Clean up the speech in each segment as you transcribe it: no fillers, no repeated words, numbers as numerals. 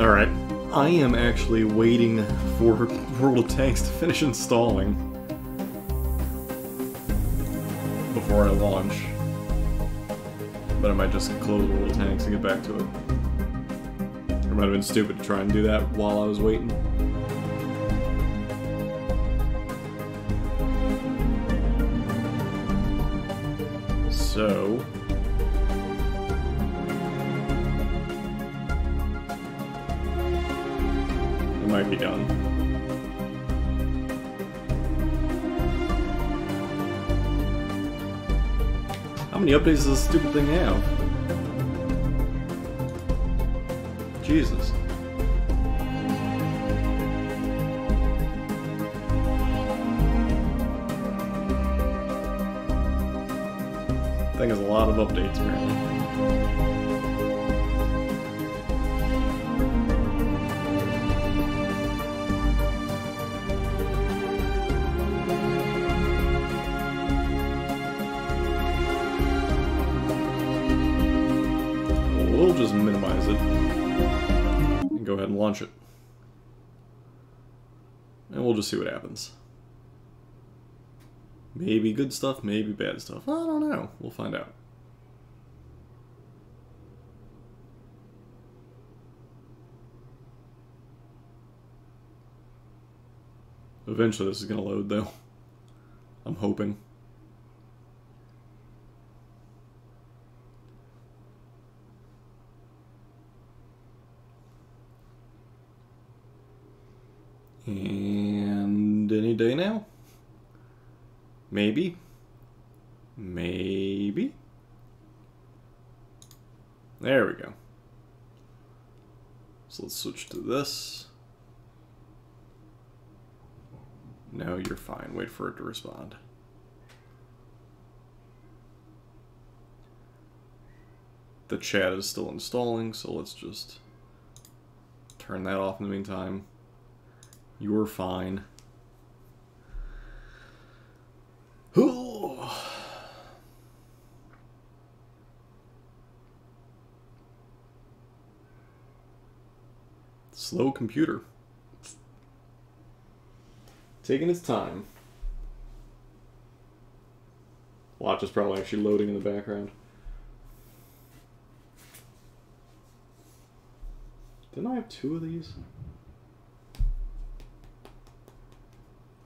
Alright, I am actually waiting for World of Tanks to finish installing before I launch. But I might just close World of Tanks and get back to it. It might have been stupid to try and do that while I was waiting. So... it might be done. How many updates does this stupid thing have? Jesus. Thing has a lot of updates, apparently. We'll just minimize it and go ahead and launch it. And we'll just see what happens. Maybe good stuff, maybe bad stuff. I don't know. We'll find out. Eventually this is going to load, though. I'm hoping. And any day now? Maybe. Maybe. There we go. So let's switch to this. No, you're fine. Wait for it to respond. The chat is still installing, so let's just turn that off in the meantime. You're fine. Slow computer. Taking its time. Watch is probably actually loading in the background. Didn't I have two of these?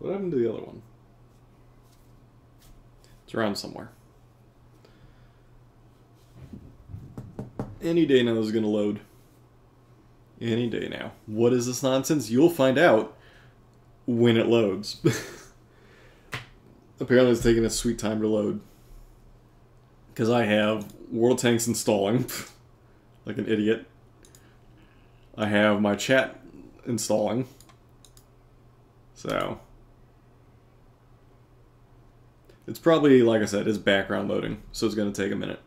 What happened to the other one? It's around somewhere. Any day now this is going to load. Any day now. What is this nonsense? You'll find out when it loads. Apparently it's taking a sweet time to load. Because I have World Tanks installing. Like an idiot. I have my chat installing. So... it's probably, like I said, it's background loading, so it's going to take a minute.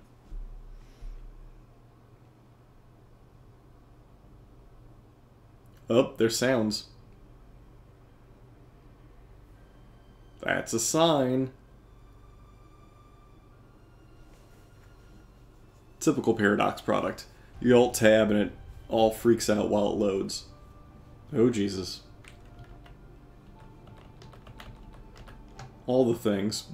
Oh, there's sounds. That's a sign. Typical Paradox product. You Alt-Tab and it all freaks out while it loads. Oh, Jesus. All the things.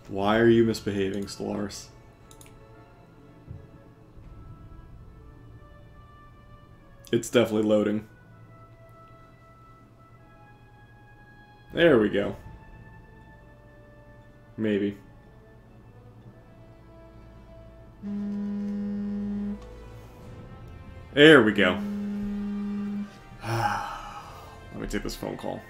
Why are you misbehaving, Stellaris? It's definitely loading. There we go. Maybe. There we go. Let me take this phone call.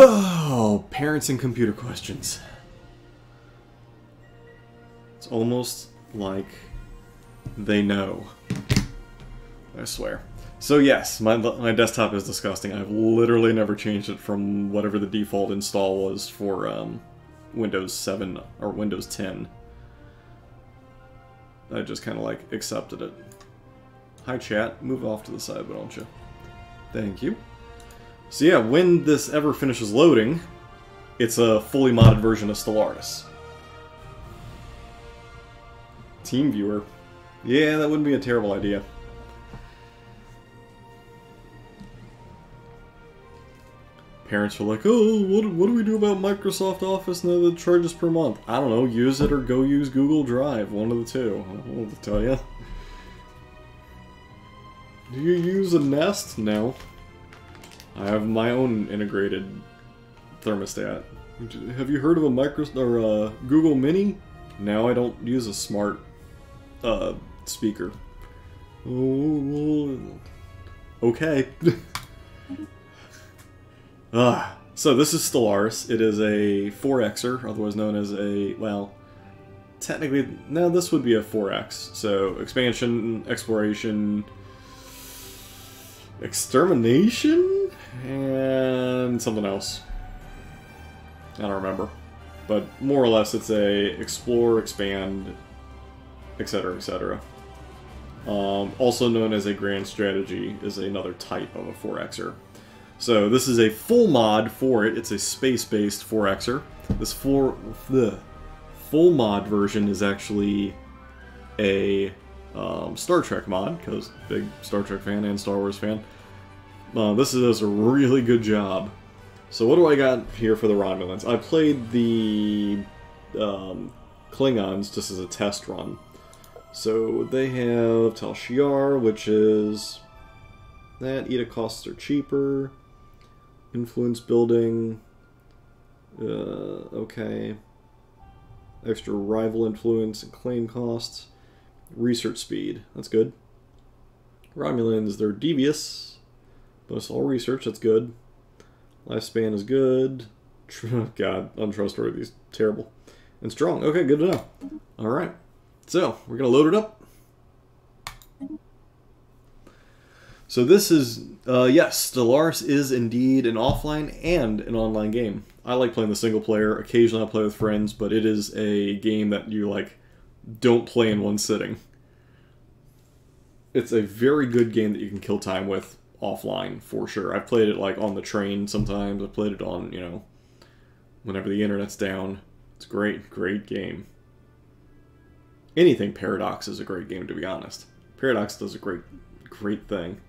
Oh, parents and computer questions. It's almost like they know. I swear. So yes, my desktop is disgusting. I've literally never changed it from whatever the default install was for Windows 7 or Windows 10. I just kind of like accepted it. Hi chat, move off to the side, why don't you? Thank you. So yeah, when this ever finishes loading, it's a fully modded version of Stellaris. TeamViewer. Yeah, that wouldn't be a terrible idea. Parents are like, oh, what do we do about Microsoft Office now that charges per month? I don't know, use it or go use Google Drive, one of the two. I don't know what to tell you. Do you use a Nest? No. I have my own integrated thermostat. Have you heard of a Google Mini? No, I don't use a smart speaker. Oh, okay. So this is Stellaris. It is a 4Xer, otherwise known as a, well, technically, no, this would be a 4X. So expansion, exploration, extermination, and something else. I don't remember. But more or less it's a explore, expand, etc., etc. Also known as a grand strategy is another type of a 4Xer. So this is a full mod for it. It's a space-based 4Xer. This full mod version is actually a Star Trek mod, because big Star Trek fan and Star Wars fan. This does a really good job. So what do I got here for the Romulans? I played the Klingons just as a test run. So they have Tal Shiar, which is that. ETA costs are cheaper. Influence building. Okay. Extra rival influence and claim costs. Research speed. That's good. Romulans, they're devious. Bonus all research, that's good. Lifespan is good. God, untrustworthy is terrible. And strong. Okay, good to know. Alright. So, we're going to load it up. So this is, yes, Stellaris is indeed an offline and an online game. I like playing the single player. Occasionally I play with friends, but it is a game that you, like, don't play in one sitting. It's a very good game that you can kill time with offline, for sure. I've played it, like, on the train sometimes. I've played it on, you know, whenever the internet's down. It's a great, great game. Anything Paradox is a great game, to be honest. Paradox does a great, great thing.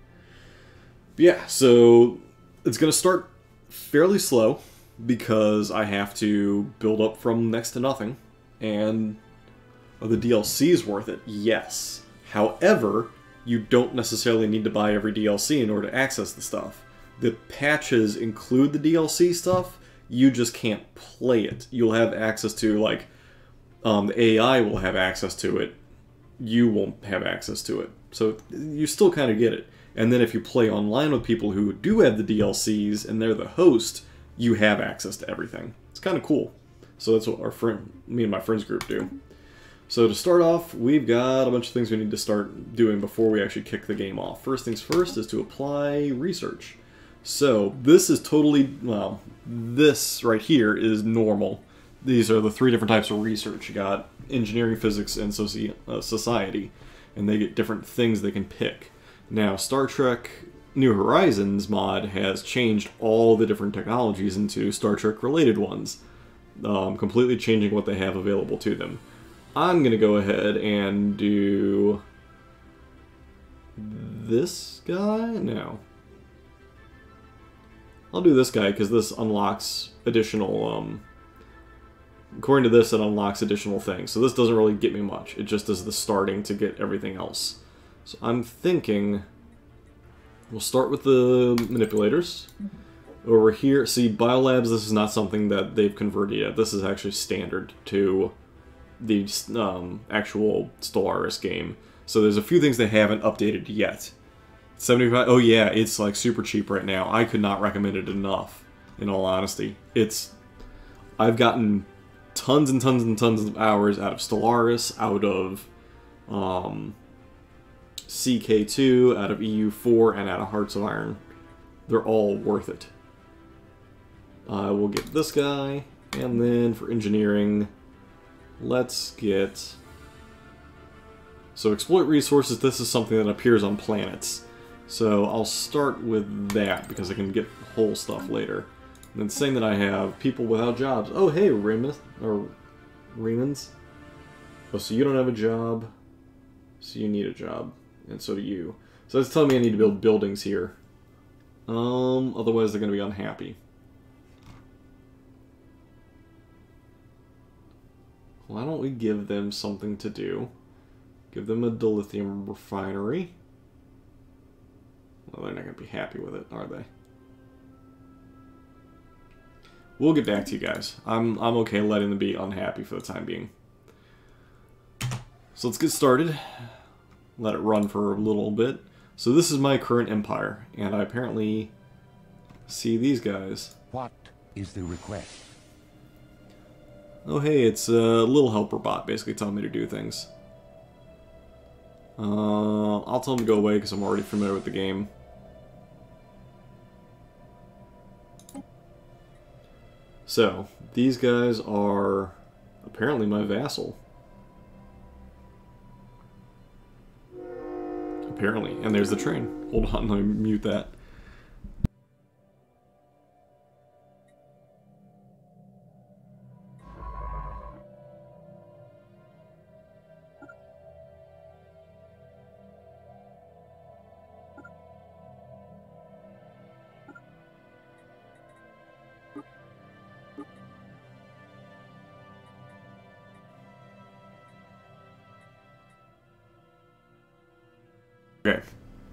But yeah, so it's going to start fairly slow because I have to build up from next to nothing. And are the DLCs worth it? Yes. However, you don't necessarily need to buy every DLC in order to access the stuff. The patches include the DLC stuff, you just can't play it. You'll have access to, like, the AI will have access to it, you won't have access to it. So you still kind of get it. And then if you play online with people who do have the DLCs and they're the host, you have access to everything. It's kind of cool. So that's what me and my friends group do. So to start off, we've got a bunch of things we need to start doing before we actually kick the game off. First things first is to apply research. So this is totally, well, this right here is normal. These are the three different types of research. You got engineering, physics, and society. And they get different things they can pick. Now, Star Trek New Horizons mod has changed all the different technologies into Star Trek-related ones, completely changing what they have available to them. I'm going to go ahead and do this guy? No. I'll do this guy because this unlocks additional, according to this, it unlocks additional things. So this doesn't really get me much. It just is the starting to get everything else. So I'm thinking we'll start with the manipulators. Over here, see, Biolabs, this is not something that they've converted yet. This is actually standard to the actual Stellaris game. So there's a few things they haven't updated yet. 75, oh yeah, it's like super cheap right now. I could not recommend it enough. in all honesty. I've gotten tons and tons and tons of hours out of Stellaris, out of CK2, out of EU4, and out of Hearts of Iron. They're all worth it. We'll get this guy, and then for engineering, let's get... So exploit resources, this is something that appears on planets. So I'll start with that, because I can get whole stuff later. And then saying that I have people without jobs. Oh, hey, Remans. Oh, so you don't have a job, so you need a job. And so do you. So that's telling me I need to build buildings here. Otherwise they're going to be unhappy. Why don't we give them something to do? Give them a dilithium refinery. Well, they're not going to be happy with it, are they? We'll get back to you guys. I'm okay letting them be unhappy for the time being. So let's get started. Let it run for a little bit. So this is my current empire, and I apparently see these guys. What is the request? Oh hey, it's a little helper bot basically telling me to do things. I'll tell them to go away because I'm already familiar with the game. So, these guys are apparently my vassal. Apparently. And there's the train. Hold on, let me mute that. Okay,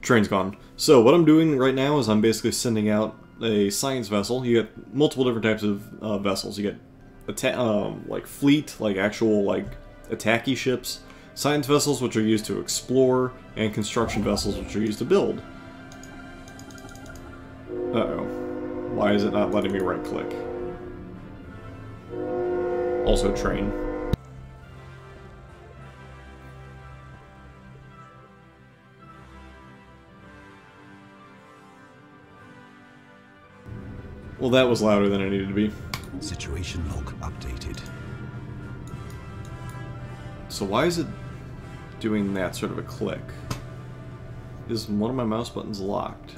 train's gone. So what I'm doing right now is I'm basically sending out a science vessel. You get multiple different types of vessels. You get like fleet, like actual like attacky ships, science vessels which are used to explore, and construction vessels which are used to build. Uh-oh. Why is it not letting me right click? Also train. Well, that was louder than it needed to be. Situation log updated. So why is it doing that sort of a click? Is one of my mouse buttons locked?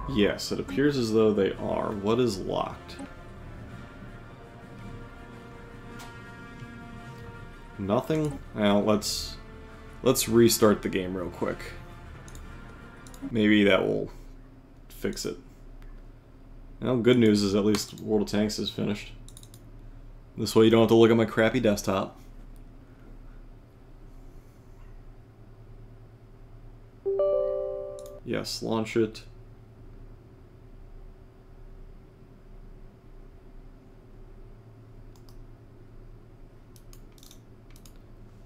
Yes, it appears as though they are. What is locked? Nothing? Well, let's restart the game real quick. Maybe that will fix it. Well, good news is at least World of Tanks is finished. This way you don't have to look at my crappy desktop. Yes, launch it.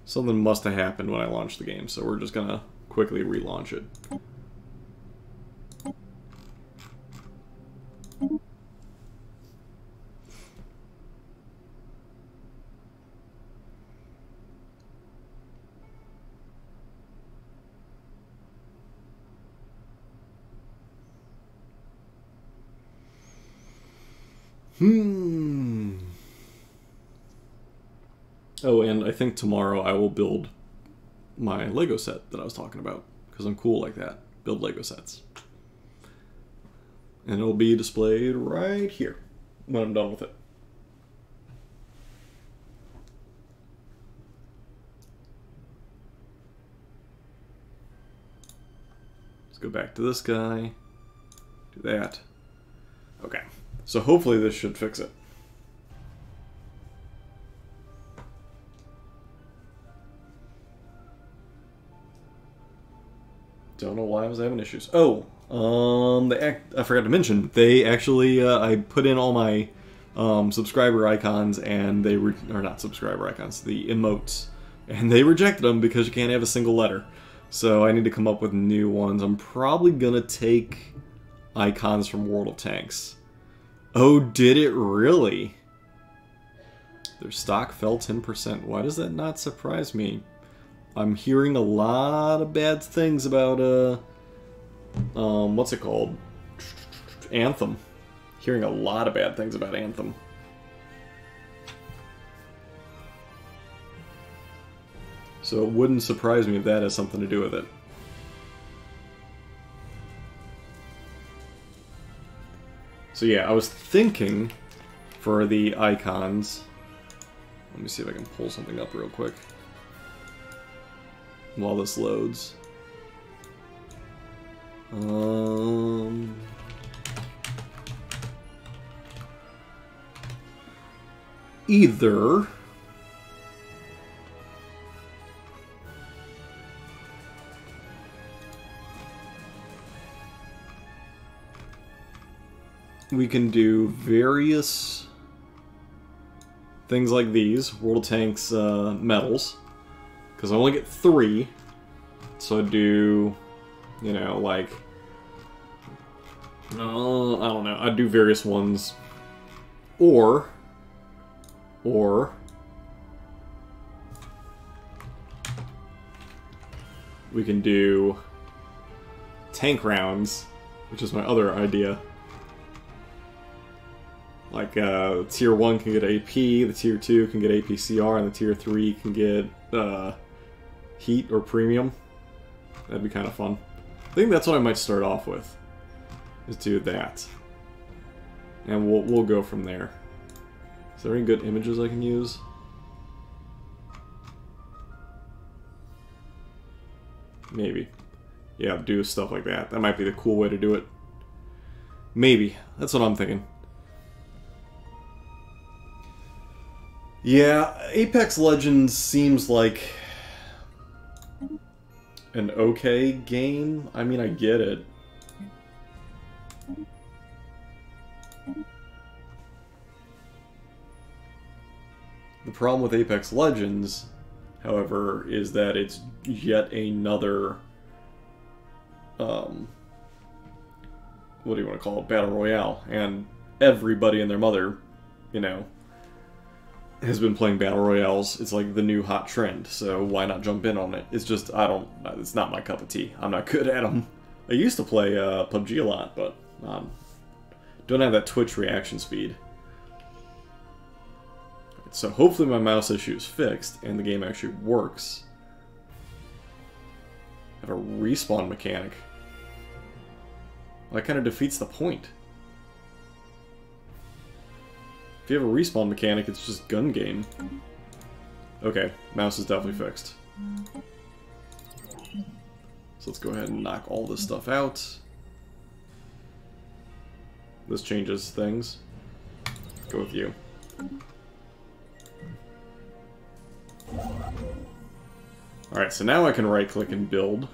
Something must have happened when I launched the game, so we're just gonna quickly relaunch it. Oh, and I think tomorrow I will build my Lego set that I was talking about, because I'm cool like that. Build Lego sets. And it'll be displayed right here when I'm done with it. Let's go back to this guy. Do that. Okay. So hopefully this should fix it. Don't know why I was having issues. Oh, I forgot to mention, they actually, I put in all my subscriber icons, and they or not subscriber icons, the emotes, and they rejected them because you can't have a single letter. So I need to come up with new ones. I'm probably gonna take icons from World of Tanks. Oh, did it really? Their stock fell 10%. Why does that not surprise me? I'm hearing a lot of bad things about, what's it called? Anthem. Hearing a lot of bad things about Anthem. So it wouldn't surprise me if that has something to do with it. So yeah, I was thinking for the icons... Let me see if I can pull something up real quick while this loads. Either we can do various things like these, World of Tanks medals, because I only get 3, so I do, you know, like, I don't know, I'd do various ones, or we can do tank rounds, which is my other idea. Like, Tier 1 can get AP, the Tier 2 can get APCR, and the Tier 3 can get Heat or Premium. That'd be kind of fun. I think that's what I might start off with, is do that. And we'll go from there. Is there any good images I can use? Maybe. Yeah, do stuff like that. That might be the cool way to do it. Maybe. That's what I'm thinking. Yeah, Apex Legends seems like an okay game. I mean, I get it. The problem with Apex Legends, however, is that it's yet another, what do you want to call it, Battle Royale. And everybody and their mother, you know, has been playing Battle Royales. It's like the new hot trend, so why not jump in on it? It's just, it's not my cup of tea. I'm not good at them. I used to play PUBG a lot, but don't have that Twitch reaction speed. So hopefully my mouse issue is fixed, and the game actually works. I have a respawn mechanic. Well, that kind of defeats the point. If you have a respawn mechanic, it's just gun game. Okay, mouse is definitely fixed. So let's go ahead and knock all this stuff out. This changes things. Go with you. Alright, so now I can right-click and build.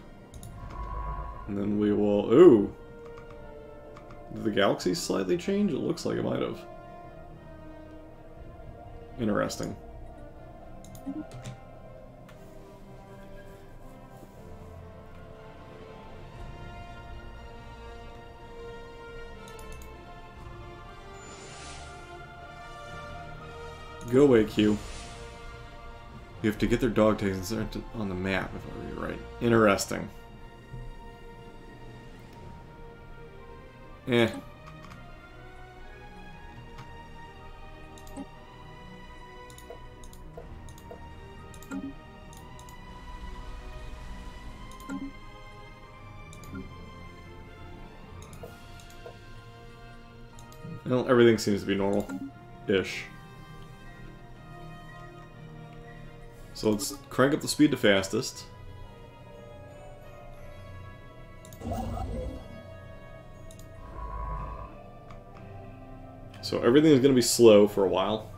And then we will... Ooh! Did the galaxy slightly change? It looks like it might have. Interesting. Go away, Q. You have to get their dog tags on the map, if I read it right. Interesting. Eh. Well, everything seems to be normal-ish. So let's crank up the speed to fastest. So everything is going to be slow for a while.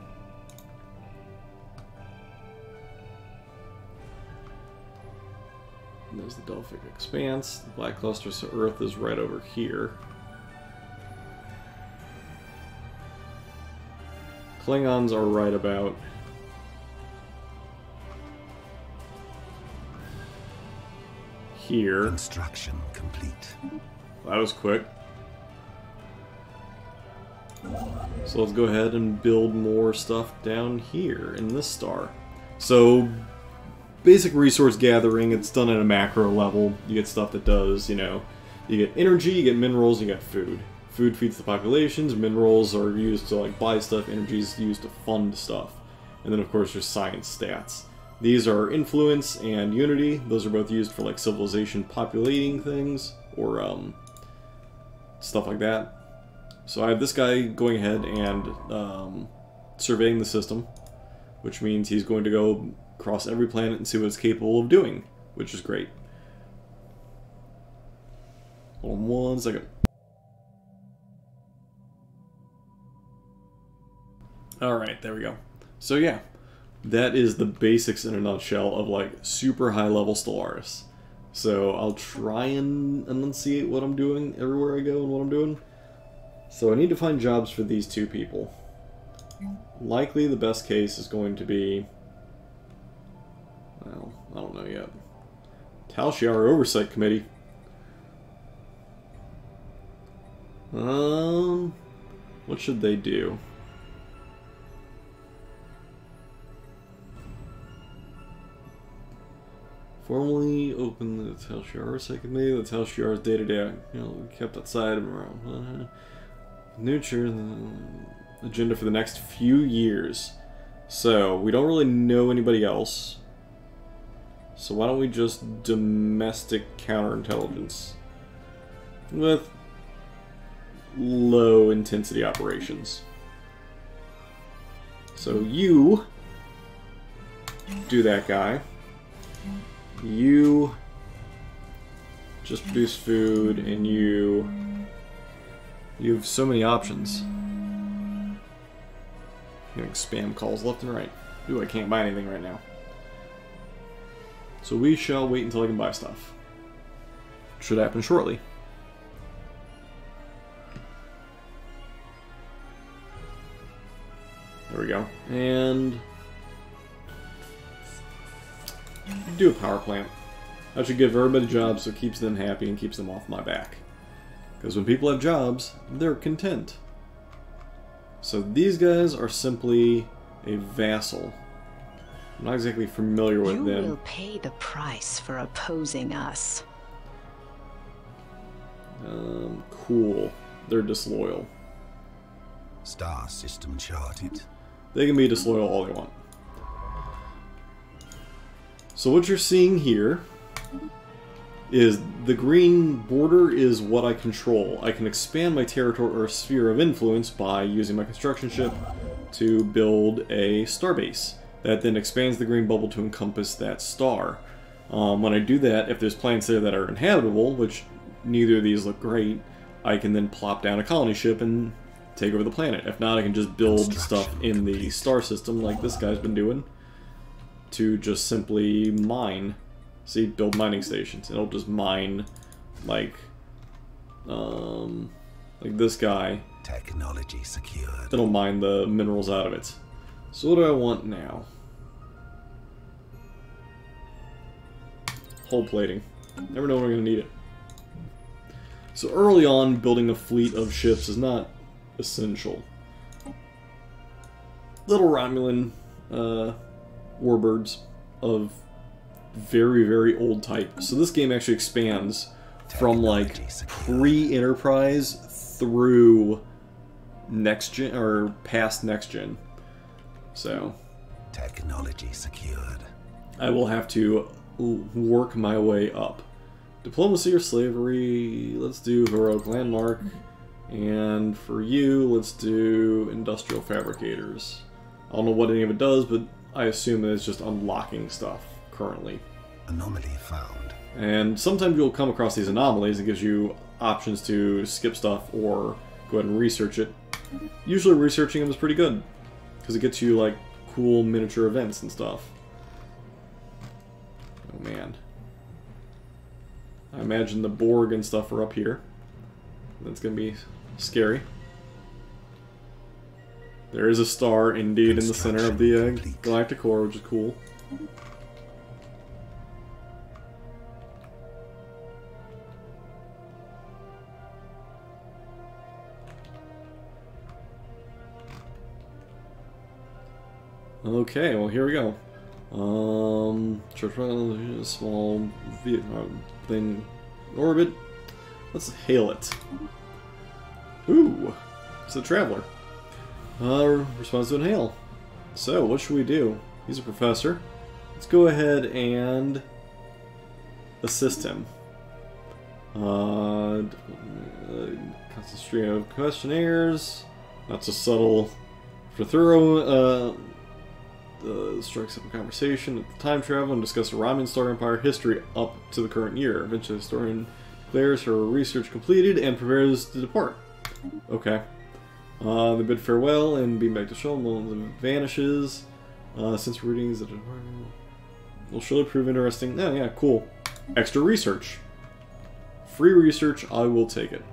And there's the Delphic Expanse. The Black Cluster, so Earth is right over here. Klingons are right about... here. Construction complete. That was quick. So let's go ahead and build more stuff down here in this star. So, basic resource gathering, it's done at a macro level. You get stuff that does, you know, you get energy, you get minerals, you get food. Food feeds the populations, minerals are used to like buy stuff, energy is used to fund stuff. And then of course there's science stats. These are influence and unity. Those are both used for like civilization populating things or stuff like that. So I have this guy going ahead and surveying the system, which means he's going to go across every planet and see what it's capable of doing, which is great. Hold on 1 second. Alright, there we go. So yeah, that is the basics in a nutshell of like super high level Stellaris. So I'll try and enunciate what I'm doing everywhere I go and what I'm doing. So I need to find jobs for these two people. Likely the best case is going to be, well, I don't know yet. Tal Shiar Oversight Committee. What should they do? Formally open the Tal Shiar Oversight Committee. The Tal Shiar's day-to-day, you know, kept outside of around. Nurture the agenda for the next few years. So, we don't really know anybody else. So why don't we just domestic counterintelligence with low intensity operations. So you do that guy. You just produce food, and you have so many options. Getting spam calls left and right. Ooh, I can't buy anything right now. So we shall wait until I can buy stuff. Should happen shortly. There we go. And do a power plant. That should give everybody jobs, so it keeps them happy and keeps them off my back. Because when people have jobs, they're content. So these guys are simply a vassal. I'm not exactly familiar with them. You will pay the price for opposing us. Cool. They're disloyal. Star system charted. They can be disloyal all they want. So what you're seeing here is the green border is what I control. I can expand my territory or sphere of influence by using my construction ship to build a starbase. That then expands the green bubble to encompass that star. When I do that, if there's planets there that are inhabitable, which neither of these look great, I can then plop down a colony ship and take over the planet. If not, I can just build stuff in the star system like this guy's been doing to just simply mine. See, build mining stations. It'll just mine like this guy. Technology secured. It'll mine the minerals out of it. So what do I want now? Hull plating. Never know when we're going to need it. So early on, building a fleet of ships is not essential. Little Romulan warbirds of very, very old type. So this game actually expands from like pre-Enterprise through next gen or past next gen. So technology secured. I will have to work my way up. Diplomacy or slavery, let's do heroic landmark. And for you, let's do industrial fabricators. I don't know what any of it does, but I assume that it's just unlocking stuff currently. Anomaly found. And sometimes you'll come across these anomalies. It gives you options to skip stuff or go ahead and research it. Usually researching them is pretty good, because it gets you like cool miniature events and stuff. Oh man. I imagine the Borg and stuff are up here. That's gonna be scary. There is a star indeed in the center of the galactic core, which is cool. Okay, well here we go. Small thing orbit. Let's hail it. Ooh, it's a traveler. Responds to an hail. So what should we do? He's a professor. Let's go ahead and assist him. Constant stream of questionnaires. Not so subtle. For thorough, strikes up a conversation at the time travel and discuss the Romulan Star Empire history up to the current year. Eventually, the historian declares her research completed and prepares to depart. Okay. They bid farewell and beam back to shore. Mullen vanishes. Since readings that will surely prove interesting. Oh, yeah, cool. Extra research. Free research, I will take it.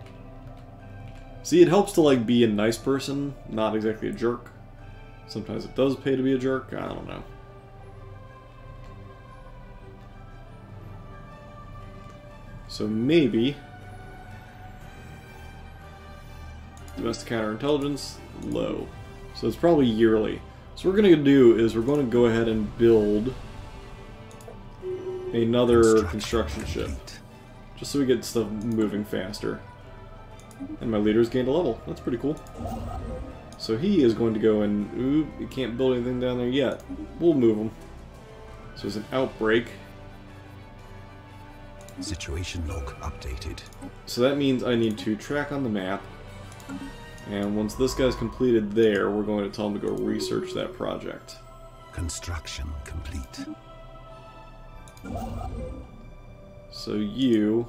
See, it helps to, like, be a nice person, not exactly a jerk. Sometimes it does pay to be a jerk, I don't know. So maybe... domestic counterintelligence, low. So it's probably yearly. So what we're going to do is we're going to go ahead and build another construction ship. Just so we get stuff moving faster. And my leader's gained a level. That's pretty cool. So he is going to go and... Oop, you can't build anything down there yet. We'll move him. So there's an outbreak. Situation log updated. So that means I need to track on the map. And once this guy's completed there, we're going to tell him to go research that project. Construction complete. So you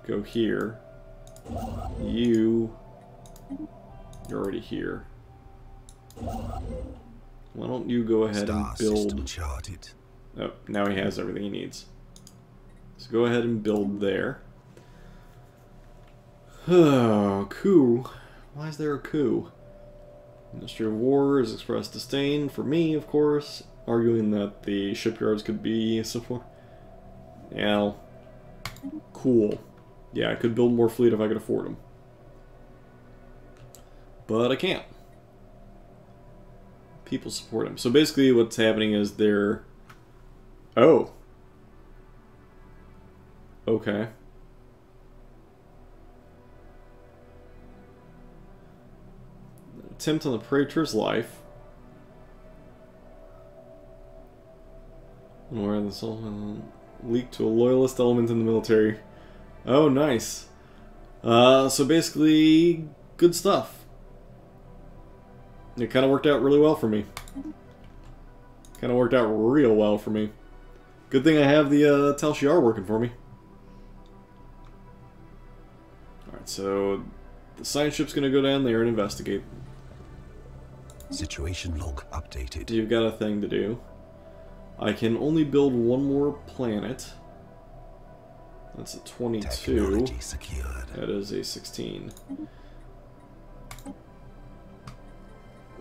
go here. You're already here. Why don't you go ahead and build... charted. Oh, now he has everything he needs. So go ahead and build there. Oh, coup. Why is there a coup? Ministry of War has expressed disdain for me, of course, arguing that the shipyards could be support. Yeah, cool. Yeah, I could build more fleet if I could afford them. But I can't. People support him. So basically what's happening is they're... Oh. Okay. Attempt on the Praetor's life. Where the soul leaked to a loyalist element in the military. Oh, nice. So basically, good stuff. It kind of worked out really well for me. Kind of worked out real well for me. Good thing I have the Tal Shiar working for me. Alright, so the science ship's going to go down there and investigate. Situation log updated. You've got a thing to do. I can only build one more planet. That's a 22. Technology secured. That is a 16.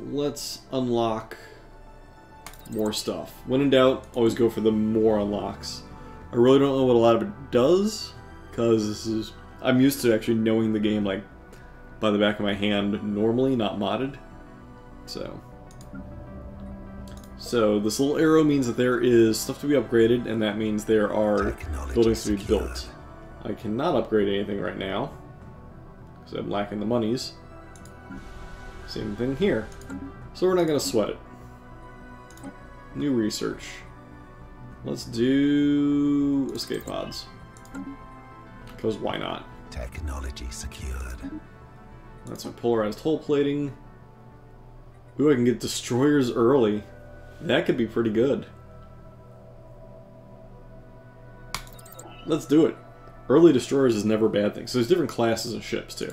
Let's unlock more stuff. When in doubt, always go for the more unlocks. I really don't know what a lot of it does, because this is... I'm used to actually knowing the game, like, by the back of my hand normally, not modded. So this little arrow means that there is stuff to be upgraded, and that means there are buildings to be built. I cannot upgrade anything right now, because I'm lacking the monies. Same thing here. So we're not going to sweat it. New research. Let's do escape pods. Because why not? Technology secured. That's my polarized hull plating. Ooh, I can get destroyers early. That could be pretty good. Let's do it. Early destroyers is never a bad thing. So there's different classes of ships too.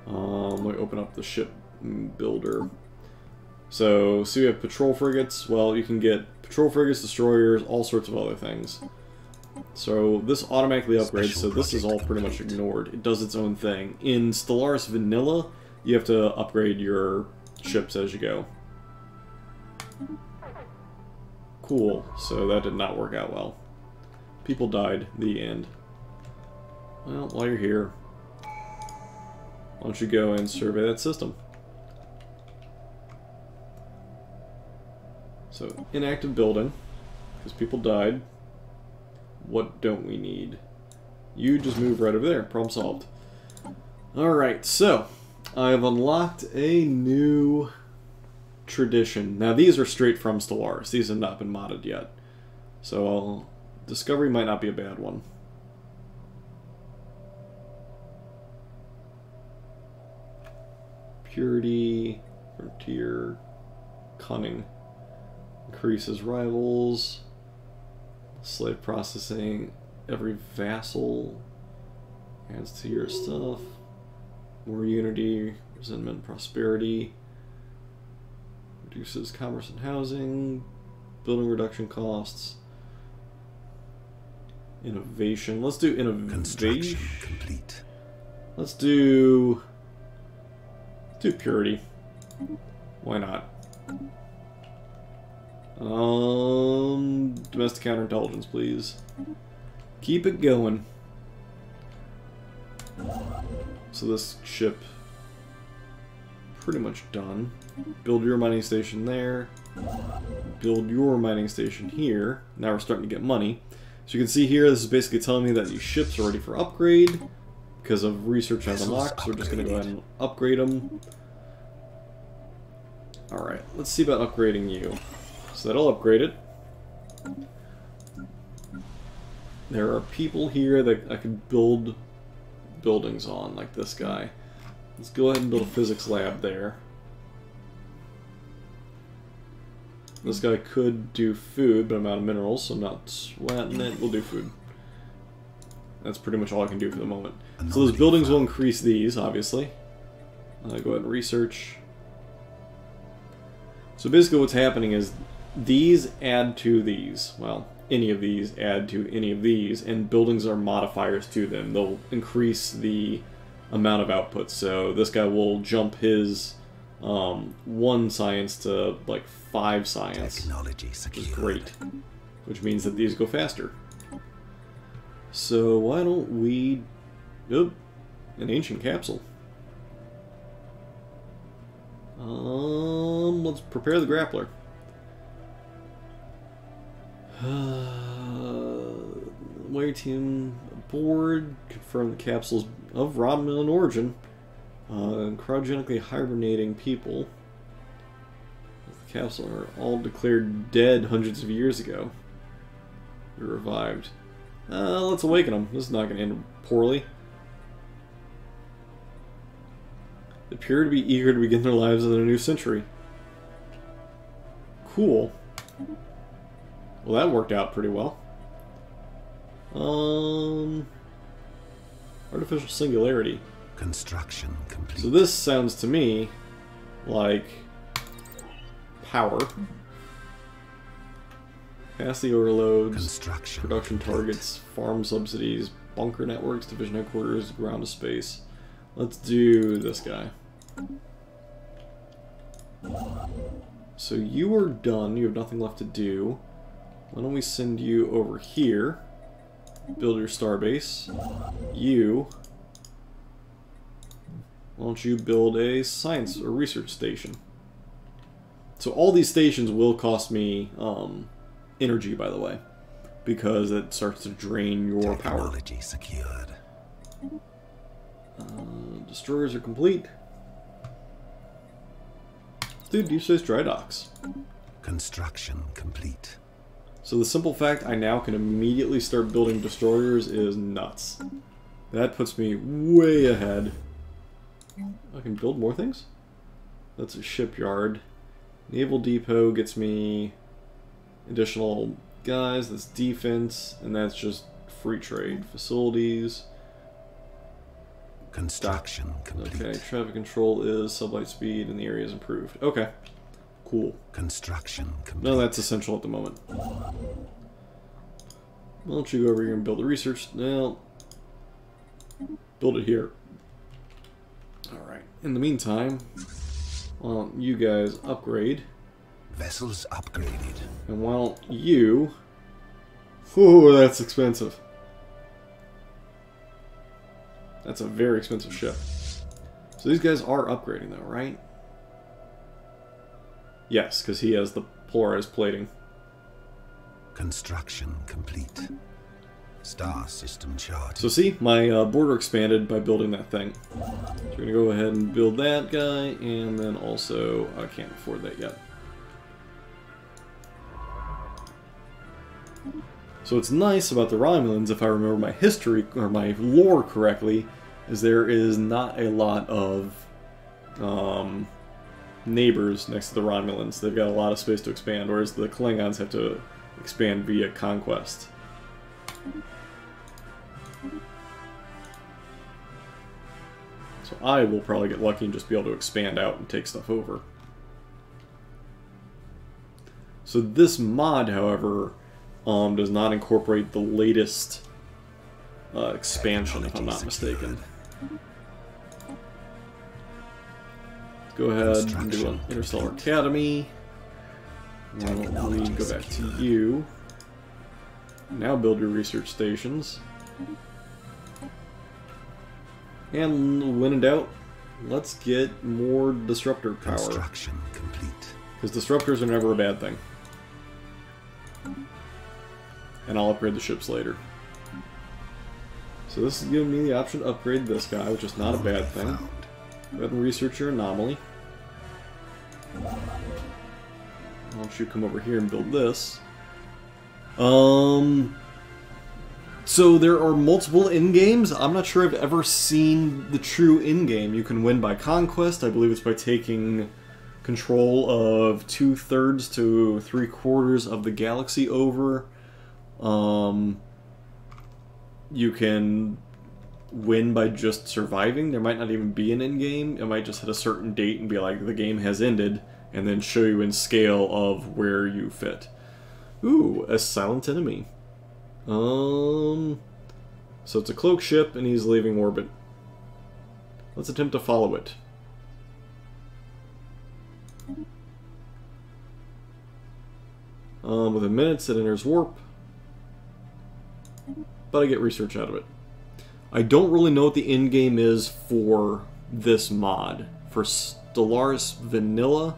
Let me open up the ship builder. So we have patrol frigates. Well, you can get patrol frigates, destroyers, all sorts of other things. So this automatically upgrades, so this is all pretty much ignored. It does its own thing. In Stellaris Vanilla, you have to upgrade your ships as you go. Cool, so that did not work out well. People died. The end. Well, while you're here, why don't you go and survey that system? So, inactive building, because people died. What don't we need? You just move right over there. Problem solved. Alright, so I have unlocked a new tradition. Now these are straight from Stellaris. These have not been modded yet. So discovery might not be a bad one. Purity, frontier, cunning. Increases rivals. Slave processing. Every vassal adds to your stuff. More unity, resentment, prosperity. Reduces commerce and housing. Building reduction costs. Innovation. Let's do innovation. Construction complete. Let's do purity. Why not? Domestic counterintelligence, please. Keep it going. So this ship, pretty much done. Build your mining station there. Build your mining station here. Now we're starting to get money. So you can see here, this is basically telling me that these ships are ready for upgrade because of research I've unlocked. So we're just going to go ahead and upgrade them. Alright, let's see about upgrading you. So that'll upgrade it. There are people here that I could build buildings on, like this guy. Let's go ahead and build a physics lab there. This guy could do food, but I'm out of minerals, so I'm not sweating it. We'll do food. That's pretty much all I can do for the moment. So those buildings will increase these, obviously. Go ahead and research. So basically what's happening is these add to these. Well, any of these add to any of these, and buildings are modifiers to them. They'll increase the amount of output. So this guy will jump his 1 science to like 5 science, Technology which secured. is great. Which means that these go faster. So why don't we... Oop, an ancient capsule. Let's prepare the grappler. Warrior team aboard. Confirm the capsules of Romulan origin. Cryogenically hibernating people. The capsule are all declared dead hundreds of years ago. They're revived. Let's awaken them. This is not going to end poorly. They appear to be eager to begin their lives in a new century. Cool. Well, that worked out pretty well. Artificial singularity. Construction complete. So this sounds to me like power. Capacity overloads, Construction production complete. targets, farm subsidies, bunker networks, division headquarters, ground to space. Let's do this guy. So you are done. You have nothing left to do. Why don't we send you over here? Build your starbase. You. Why don't you build a science or research station? So all these stations will cost me energy, by the way, because it starts to drain your power. Technology secured. Destroyers are complete. Dude, deep space dry docks. Construction complete. So the simple fact I now can immediately start building destroyers is nuts. That puts me way ahead. I can build more things? That's a shipyard. Naval depot gets me additional guys. That's defense, and that's just free trade. Facilities. Construction complete. Okay, traffic control is sublight speed, and the area is improved. Okay, cool. Construction complete. No, that's essential at the moment. Why don't you go over here and build the research? Now, build it here. Alright. In the meantime, why don't you guys upgrade? Vessels upgraded. And why don't you... Ooh, that's expensive. That's a very expensive ship. So these guys are upgrading though, right? Yes, because he has the polarized plating. Construction complete. Star system charted. So see, my border expanded by building that thing. So we're going to go ahead and build that guy, and then also, I can't afford that yet. So what's nice about the Romulans, if I remember my history, or my lore correctly, is there is not a lot of neighbors next to the Romulans. They've got a lot of space to expand, whereas the Klingons have to expand via conquest. So I will probably get lucky and just be able to expand out and take stuff over. So this mod, however, does not incorporate the latest expansion, if I'm not mistaken. Let's go ahead and do an Interstellar Academy. Let me go back to you. Now build your research stations. And when in doubt, let's get more disruptor power. Construction complete. Because disruptors are never a bad thing. And I'll upgrade the ships later. So this is giving me the option to upgrade this guy, which is not a bad thing. Go ahead and research your anomaly. Why don't you come over here and build this? So there are multiple in-games. I'm not sure I've ever seen the true in-game. You can win by conquest. I believe it's by taking control of 2/3 to 3/4 of the galaxy over. You can win by just surviving. There might not even be an in-game. It might just hit a certain date and be like, the game has ended, and then show you in scale of where you fit. Ooh, a silent enemy. So it's a cloak ship, and he's leaving orbit. Let's attempt to follow it. Within minutes, it enters warp. But I get research out of it. I don't really know what the in-game is for this mod. For Stellaris Vanilla,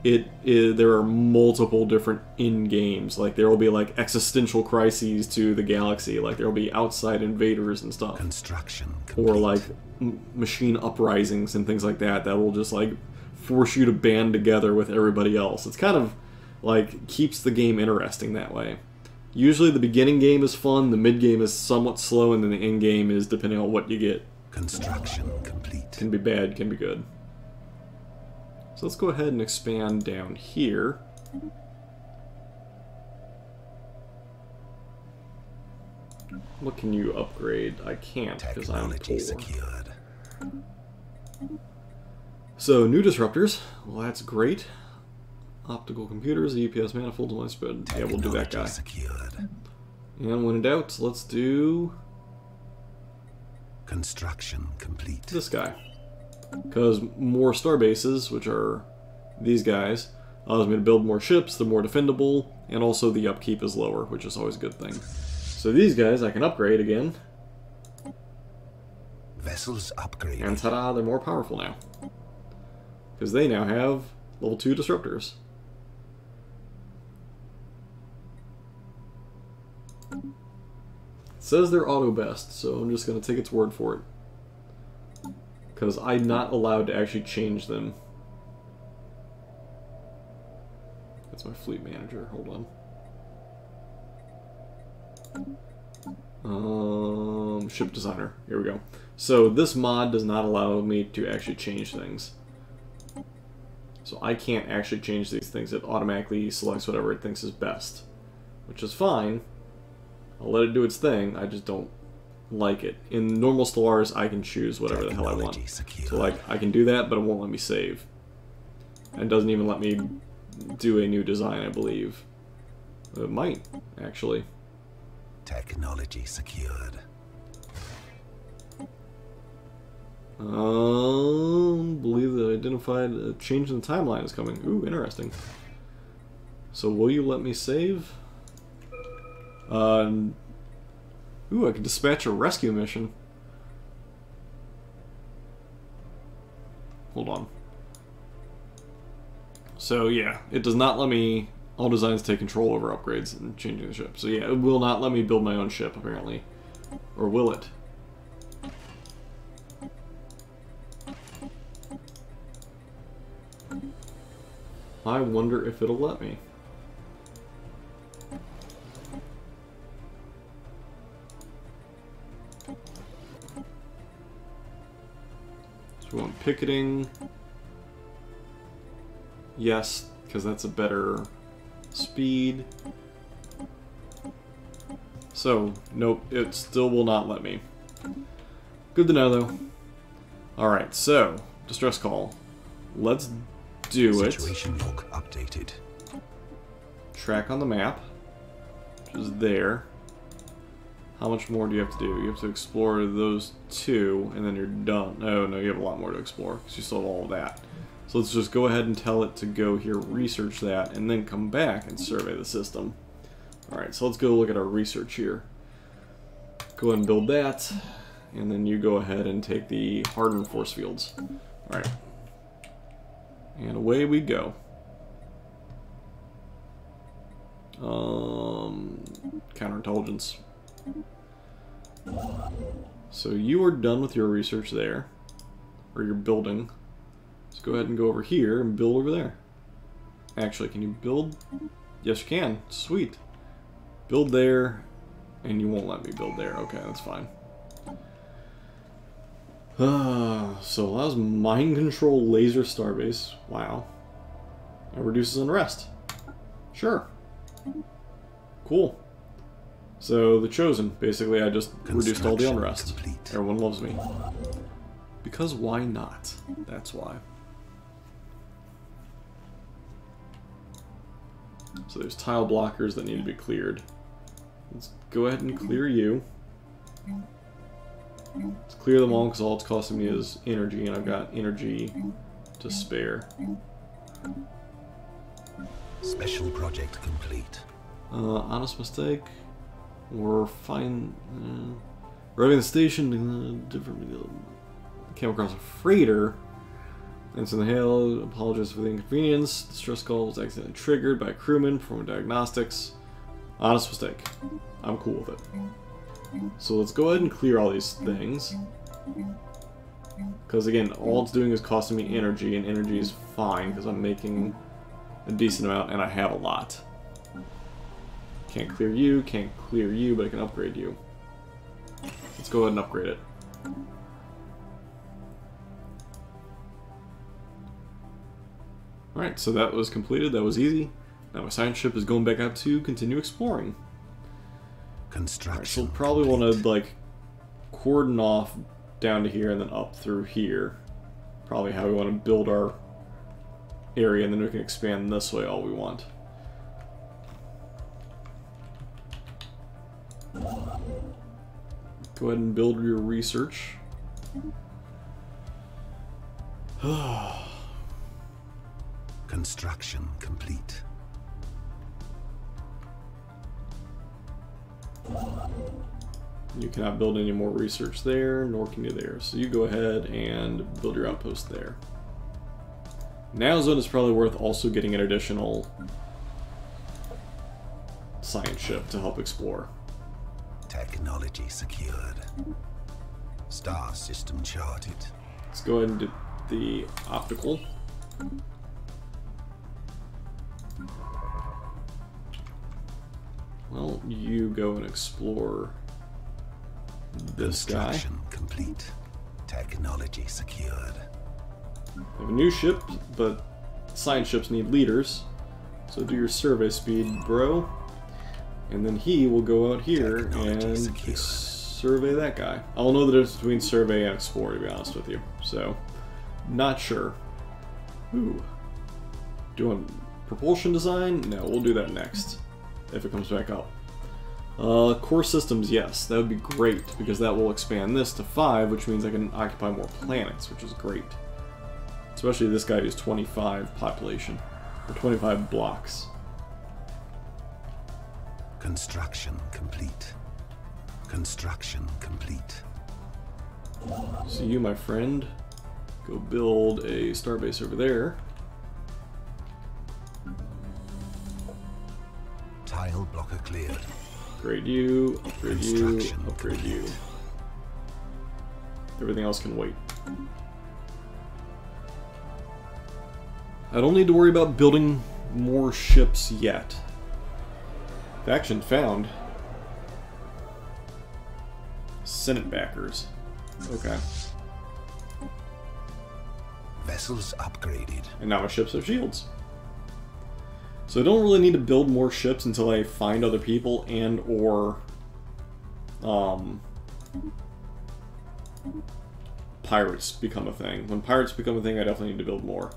there are multiple different in-games. Like, there will be, like, existential crises to the galaxy. Like, there will be outside invaders and stuff. Construction complete. Or, like, machine uprisings and things like that. That will just, like, force you to band together with everybody else. It's kind of, like, keeps the game interesting that way. Usually the beginning game is fun, the mid-game is somewhat slow, and then the end-game is depending on what you get. Construction complete. Can be bad, can be good. So let's go ahead and expand down here. What can you upgrade? I can't, because I'm poor. Secured. So, new disruptors. Well, that's great. Optical computers, the UPS manifold, and widespread. Yeah, we'll do that guy. Secured. And when in doubt, let's do Construction complete. this guy. Because more star bases, which are these guys, allows me to build more ships, they're more defendable, and also the upkeep is lower, which is always a good thing. So these guys I can upgrade again. Vessels upgraded. And ta-da, they're more powerful now. Because they now have level 2 disruptors. It says they're auto best, so I'm just going to take its word for it. Because I'm not allowed to actually change them. That's my fleet manager, hold on. Ship designer, here we go. So this mod does not allow me to actually change things. So I can't actually change these things. It automatically selects whatever it thinks is best. Which is fine. I'll let it do its thing, I just don't like it. In normal Stellaris, I can choose whatever the hell I want. So like, I can do that, but it won't let me save. And it doesn't even let me do a new design, I believe. It might, actually. Technology secured. Believe that identified a change in the timeline is coming. Ooh, interesting. So will you let me save? Ooh, I can dispatch a rescue mission. Hold on. So yeah, it does not let me All designs take control over upgrades and changing the ship. So yeah, it will not let me build my own ship, apparently. Or will it? I wonder if it'll let me. So we want picketing. Yes, because that's a better speed. So, nope, it still will not let me. Good to know, though. Alright, so, distress call. Let's do it. Situation log updated. Track on the map, which is there. How much more do you have to do? You have to explore those two, and then you're done. Oh, no, you have a lot more to explore, because you still have all of that. So let's just go ahead and tell it to go here, research that, and then come back and survey the system. Alright, so let's go look at our research here. Go ahead and build that, and then you go ahead and take the hardened force fields. Alright. And away we go. Counterintelligence. So you are done with your research there, or your building. Let's go ahead and go over here and build over there. Actually, can you build? Yes, you can. Sweet. Build there, and you won't let me build there. Okay, that's fine. So allows mind control laser starbase. Wow. And reduces unrest. Sure. Cool. So the Chosen. Basically, I just reduced all the unrest. Complete. Everyone loves me. Because why not? That's why. So there's tile blockers that need to be cleared. Let's go ahead and clear you. Let's clear them all because all it's costing me is energy, and I've got energy to spare. Special project complete. Honest mistake. Or fine. Arriving at the station, came across a freighter. Answer the hail, apologize for the inconvenience. Distress call was accidentally triggered by a crewman performing diagnostics. Honest mistake. I'm cool with it. So let's go ahead and clear all these things. Because again, all it's doing is costing me energy, and energy is fine because I'm making a decent amount and I have a lot. Can't clear you, but I can upgrade you. Let's go ahead and upgrade it. Alright, so that was completed, that was easy. Now my science ship is going back out to continue exploring. Construction. Right, so we'll probably want to, like, cordon off down to here and then up through here. Probably how we want to build our area, and then we can expand this way all we want. Go ahead and build your research. Construction complete. You cannot build any more research there, nor can you there. So you go ahead and build your outpost there. Now zone is probably worth also getting an additional science ship to help explore. Technology secured. Star system charted. Let's go ahead and do the optical. Well, you go and explore this guy. Construction complete. Technology secured. I have a new ship, but science ships need leaders. So do your survey speed, bro. And then he will go out here and survey that guy. I'll know the difference between survey and explore, to be honest with you. So, not sure. Ooh. Doing propulsion design? No, we'll do that next. If it comes back up. Core systems, yes. That would be great, because that will expand this to 5, which means I can occupy more planets, which is great. Especially this guy who's 25 population. Or 25 blocks. Construction complete. Construction complete. So you, my friend, go build a starbase over there. Tile blocker cleared. Upgrade you, upgrade you, Construction upgrade you. complete. Everything else can wait. I don't need to worry about building more ships yet. Faction found. Senate backers. Okay. Vessels upgraded. And now my ships have shields. So I don't really need to build more ships until I find other people and or pirates become a thing. When pirates become a thing, I definitely need to build more.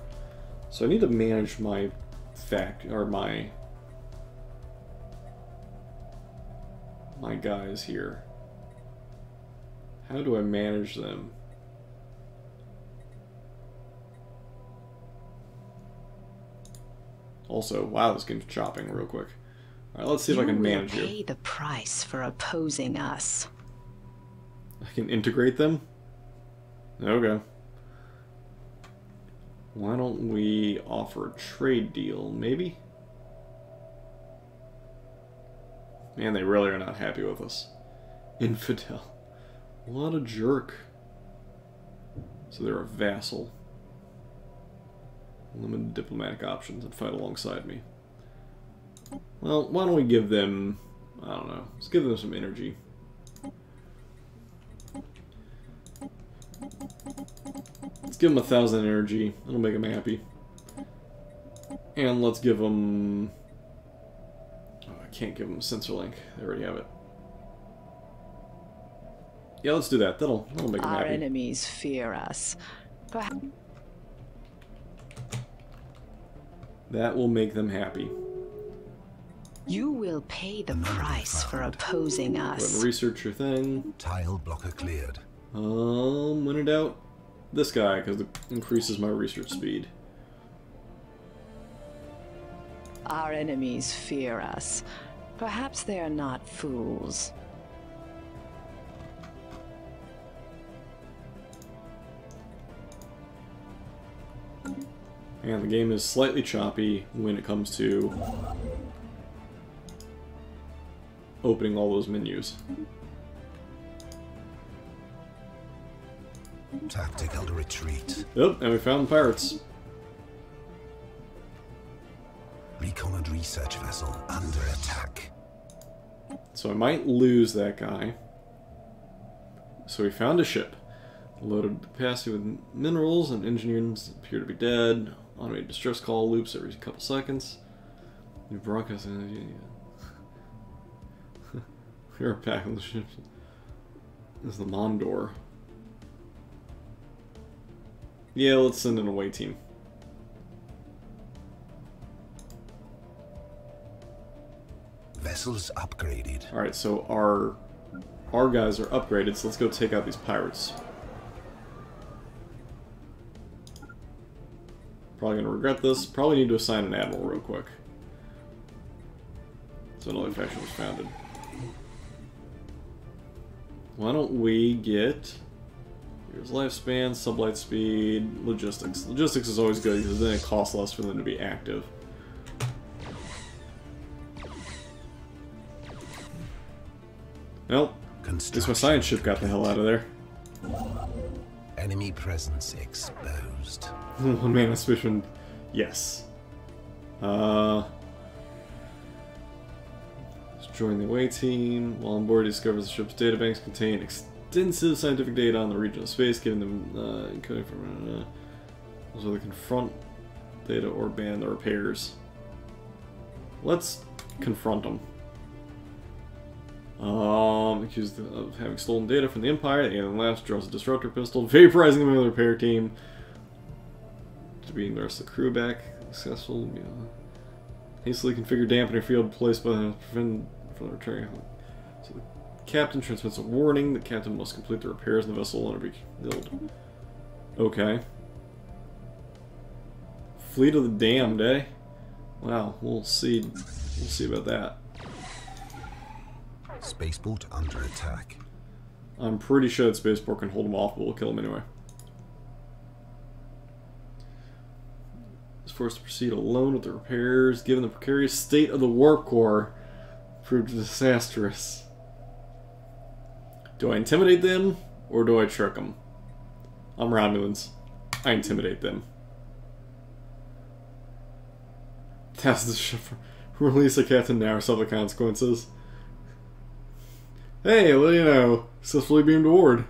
So I need to manage my my guys here. How do I manage them? Also, wow, this game's chopping real quick. Alright, let's see if I can manage You will you. pay the price for opposing us. I can integrate them? Okay. Why don't we offer a trade deal, maybe? Man, they really are not happy with us. Infidel. What a jerk. So they're a vassal. Limited diplomatic options and fight alongside me. Well, why don't we give them... I don't know. Let's give them some energy. Let's give them 1,000 energy. That'll make them happy. And let's give them... Oh, I can't give them sensor link. They already have it. Yeah, let's do that. That'll make them Our happy. enemies fear us. Perhaps That will make them happy. you will pay the price for opposing Go ahead us. and research your thing. Tile blocker cleared. When in doubt, this guy, because it increases my research speed. Our enemies fear us. Perhaps they are not fools. And the game is slightly choppy when it comes to opening all those menus. Tactical retreat. Yep, and we found pirates. Recon and research vessel under attack. So I might lose that guy. So we found a ship. Loaded capacity with minerals and engineers appear to be dead. Automated distress call loops every couple seconds. New broadcast energy. We're packing the ships. This is the Mondor. Yeah, let's send an away team. Vessels upgraded. Alright, so our guys are upgraded, so let's go take out these pirates. Probably gonna regret this. Probably need to assign an admiral real quick. So another faction was founded. Why don't we get... Here's lifespan, sublight speed, logistics. Logistics is always good because then it costs less for them to be active. Well, at least my science ship got the hell out of there. Enemy presence exposed. One man suspicion. Yes. Let's join the away team. While on board, he discovers the ship's databanks contain extensive scientific data on the region of space, giving them encoding from so they confront data or ban the repairs. Let's confront them. Accused of having stolen data from the Empire, the alien last draws a disruptor pistol, vaporizing them with the repair team. To being the rest of the crew back. Successful. Hastily configured dampener field placed by the prevent from returning. So the captain transmits a warning. The captain must complete the repairs in the vessel and be killed. Okay. Fleet of the damned, eh? Wow, we'll see. We'll see about that. Spaceport under attack. I'm pretty sure that Spaceport can hold them off, but we'll kill them anyway. Is forced to proceed alone with the repairs, given the precarious state of the warp core. Proved disastrous. Do I intimidate them, or do I trick them? I'm Romulans. I intimidate them. Task the ship. Release the captain now or suffer the consequences. Hey, well, you know, successfully beamed aboard.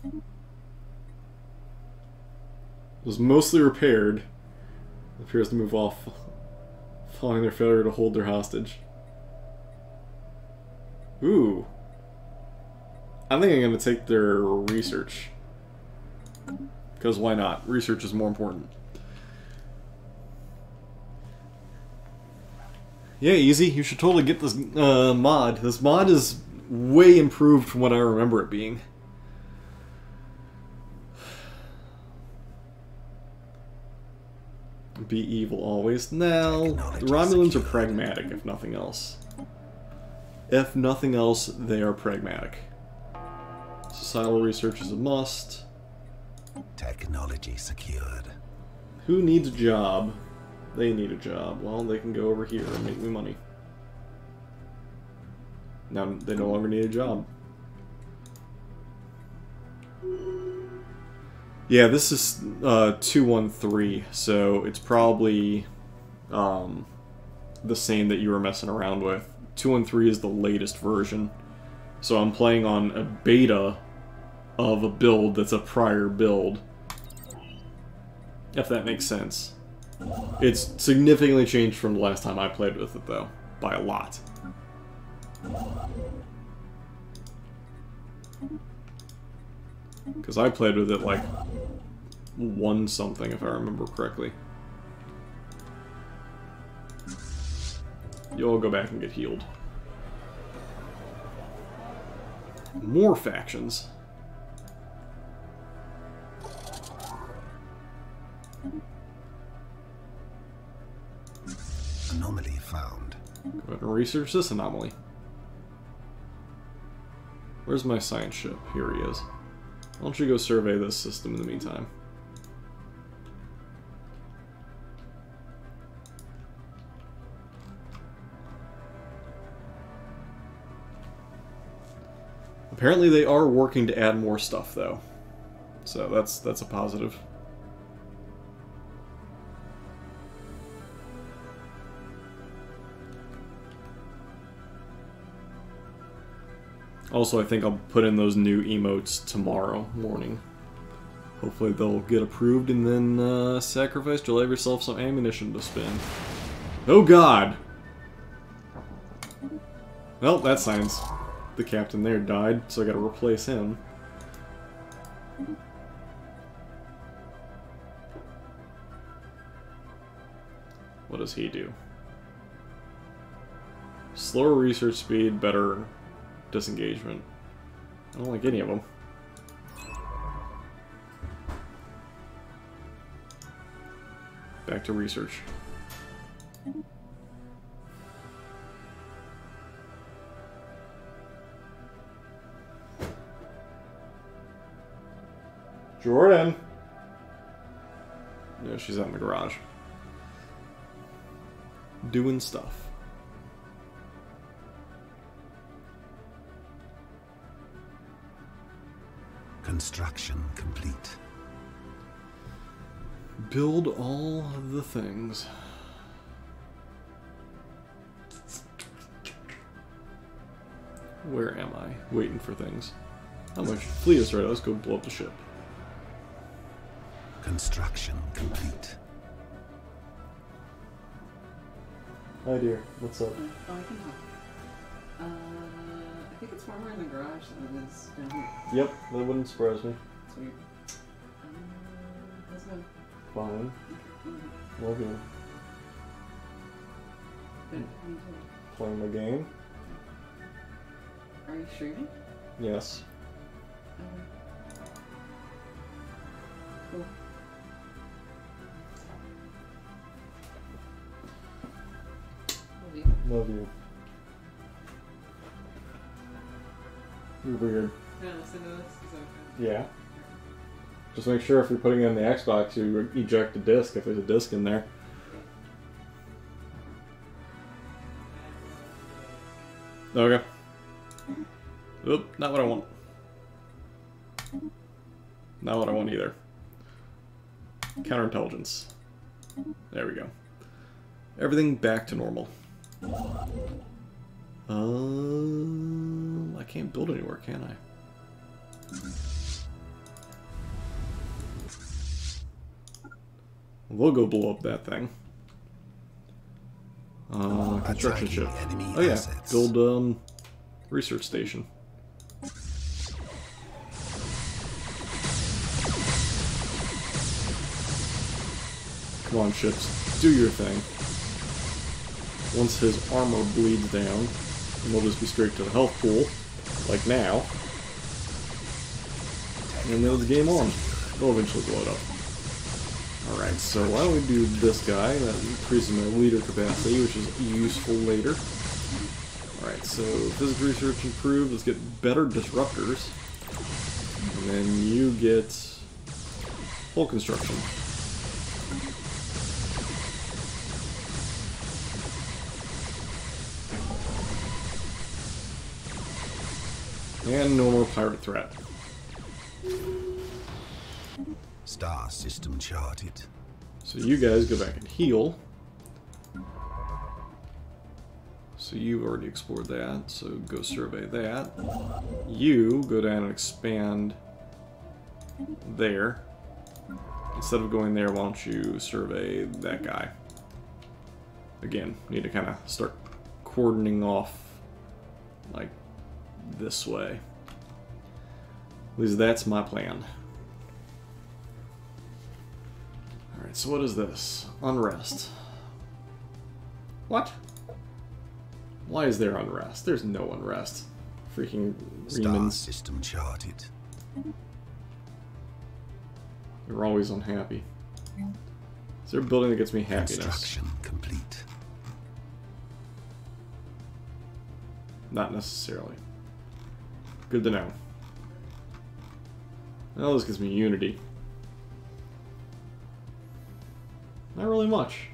It was mostly repaired. It appears to move off following their failure to hold their hostage. Ooh. I think I'm going to take their research. Because why not? Research is more important. Yeah, Easy. You should totally get this mod. This mod is way improved from what I remember it being. Be evil always. Now, the Romulans are pragmatic, if nothing else. If nothing else, they are pragmatic. Societal research is a must. Technology secured. Who needs a job? They need a job. Well, they can go over here and make me money. Now, they no longer need a job. Yeah, this is 213, so it's probably the same that you were messing around with. 213 is the latest version. So I'm playing on a beta of a build that's a prior build. If that makes sense. It's significantly changed from the last time I played with it, though. By a lot. Because I played with it like 1 something, if I remember correctly. You'll all go back and get healed. More factions. Anomaly found. Go ahead and research this anomaly. Where's my science ship? Here he is. Why don't you go survey this system in the meantime? Apparently they are working to add more stuff, though. So that's a positive. Also, I think I'll put in those new emotes tomorrow morning. Hopefully they'll get approved, and then sacrifice. You'll have yourself some ammunition to spend. Oh god! Well, that signs the captain there died, so I gotta replace him. What does he do? Slower research speed, better disengagement. I don't like any of them. Back to research. Jordan! No, she's out in the garage. Doing stuff. Construction complete. Build all the things. Where am I? Waiting for things. How much fleet is ready? Let's go blow up the ship. Construction complete. Hi dear, what's up? Oh, I can help. I think it's warmer in the garage than it is down here. Yep, that wouldn't surprise me. It's weird. How's it going? Fine. Okay. Love you. Good. Me too. Playing the game? Are you streaming? Yes. Okay. Cool. Love you. Love you. You're weird. Can I listen to this? Is that okay? Yeah. Just make sure if you're putting it in the Xbox, you eject a disc if there's a disc in there. Okay. Oop, not what I want. Not what I want either. Counterintelligence. There we go. Everything back to normal. I can't build anywhere, can I? We'll go blow up that thing. Construction ship. Oh yeah, build research station. Come on, ships, do your thing. Once his armor bleeds down, we'll just be straight to the health pool, like now. And then the game on. They'll eventually blow it up. Alright, so why don't we do this guy? That increases my leader capacity, which is useful later. Alright, so physics research improved. Let's get better disruptors. And then you get hull construction. And no more pirate threat. Star system charted. So you guys go back and heal. So you've already explored that, so go survey that. You go down and expand there. Instead of going there, why don't you survey that guy? Again, need to kind of start cordoning off like this way. At least that's my plan. Alright, so what is this? Unrest. What? Why is there unrest? There's no unrest. Freaking Star Remans. system charted. They're always unhappy. Is there a building that gets me happiness? Construction complete. Not necessarily. Good to know. Well, this gives me unity. Not really much.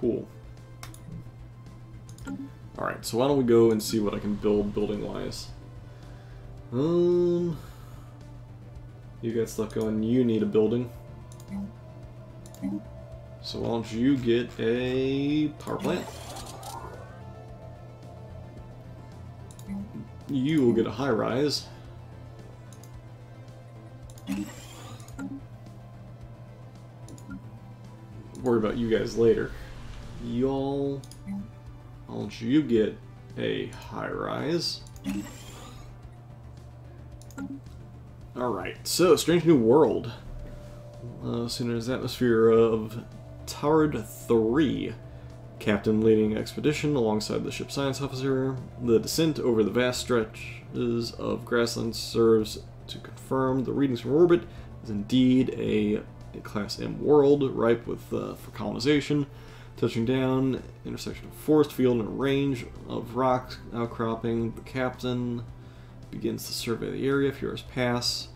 Cool. Alright, so why don't we go and see what I can build building-wise. You got stuff going. You need a building. So why don't you get a power plant? You will get a high-rise. Worry about you guys later. Y'all, why don't you get a high-rise? Alright, so Strange New World. Soon as atmosphere of Taurid 3. Captain leading expedition alongside the ship's science officer. The descent over the vast stretches of grassland serves to confirm the readings from orbit is indeed a Class M world, ripe with for colonization. Touching down, intersection of forest field and a range of rock outcropping. The captain begins to survey the area. A few hours pass,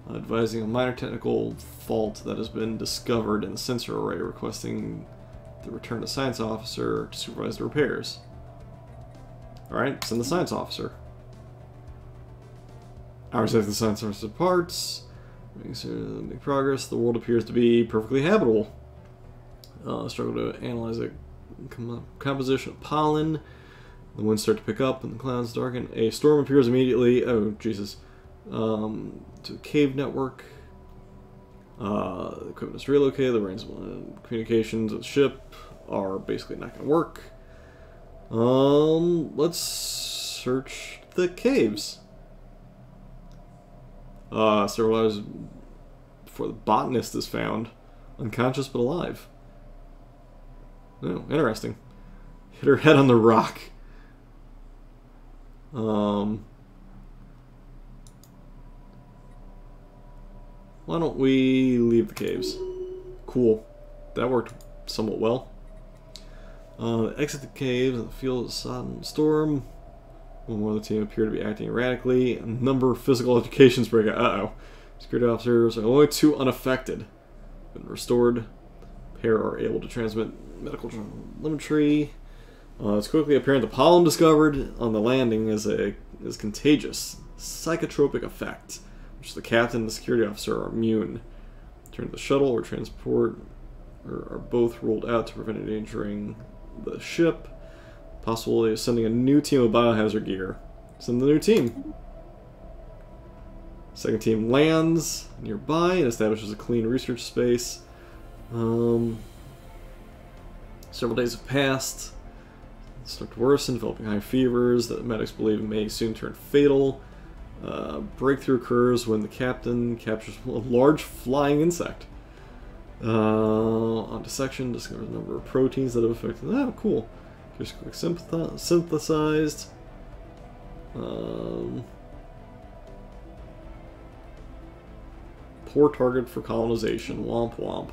advising a minor technical fault that has been discovered in the sensor array, requesting the return to science officer to supervise the repairs. Alright, send the science officer. Hours after the science officer departs, make progress. The world appears to be perfectly habitable. Struggle to analyze the composition of pollen. The winds start to pick up and the clouds darken. A storm appears immediately. Oh, Jesus. To a cave network. The equipment is relocated. The range of communications with the ship are basically not going to work. Let's search the caves. Several hours before the botanist is found, unconscious but alive. Oh, interesting. Hit her head on the rock. Why don't we leave the caves? Cool. That worked somewhat well. Exit the caves and the field of sodden storm. One more of the team appear to be acting erratically. A number of physical educations break out. Uh-oh. Security officers are only two unaffected. Been restored. pair are able to transmit medical telemetry. It's quickly apparent the pollen discovered on the landing is contagious, psychotropic effect, which the captain and the security officer are immune. Turn the shuttle or transport are both ruled out to prevent endangering the ship. Possibility of sending a new team of biohazard gear. Send the new team. Second team lands nearby and establishes a clean research space. Several days have passed. Start to worsen, developing high fevers that medics believe may soon turn fatal. Breakthrough occurs when the captain captures a large flying insect. On dissection, discovers a number of proteins that have affected. Oh, cool. Just quick synthesized. Poor target for colonization. Womp womp.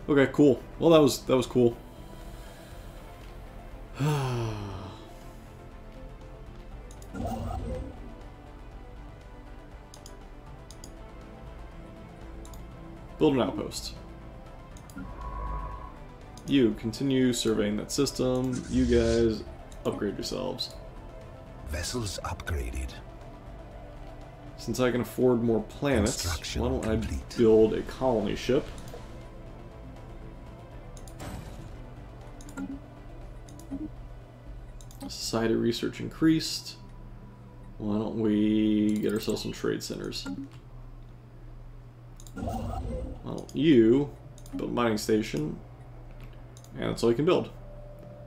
Okay, cool. Well, that was cool. Build an outpost. You continue surveying that system. You guys upgrade yourselves. Vessels upgraded. Since I can afford more planets, why don't I build a colony ship? Society research increased. Why don't we get ourselves some trade centers? Well, you build a mining station, and that's all you can build.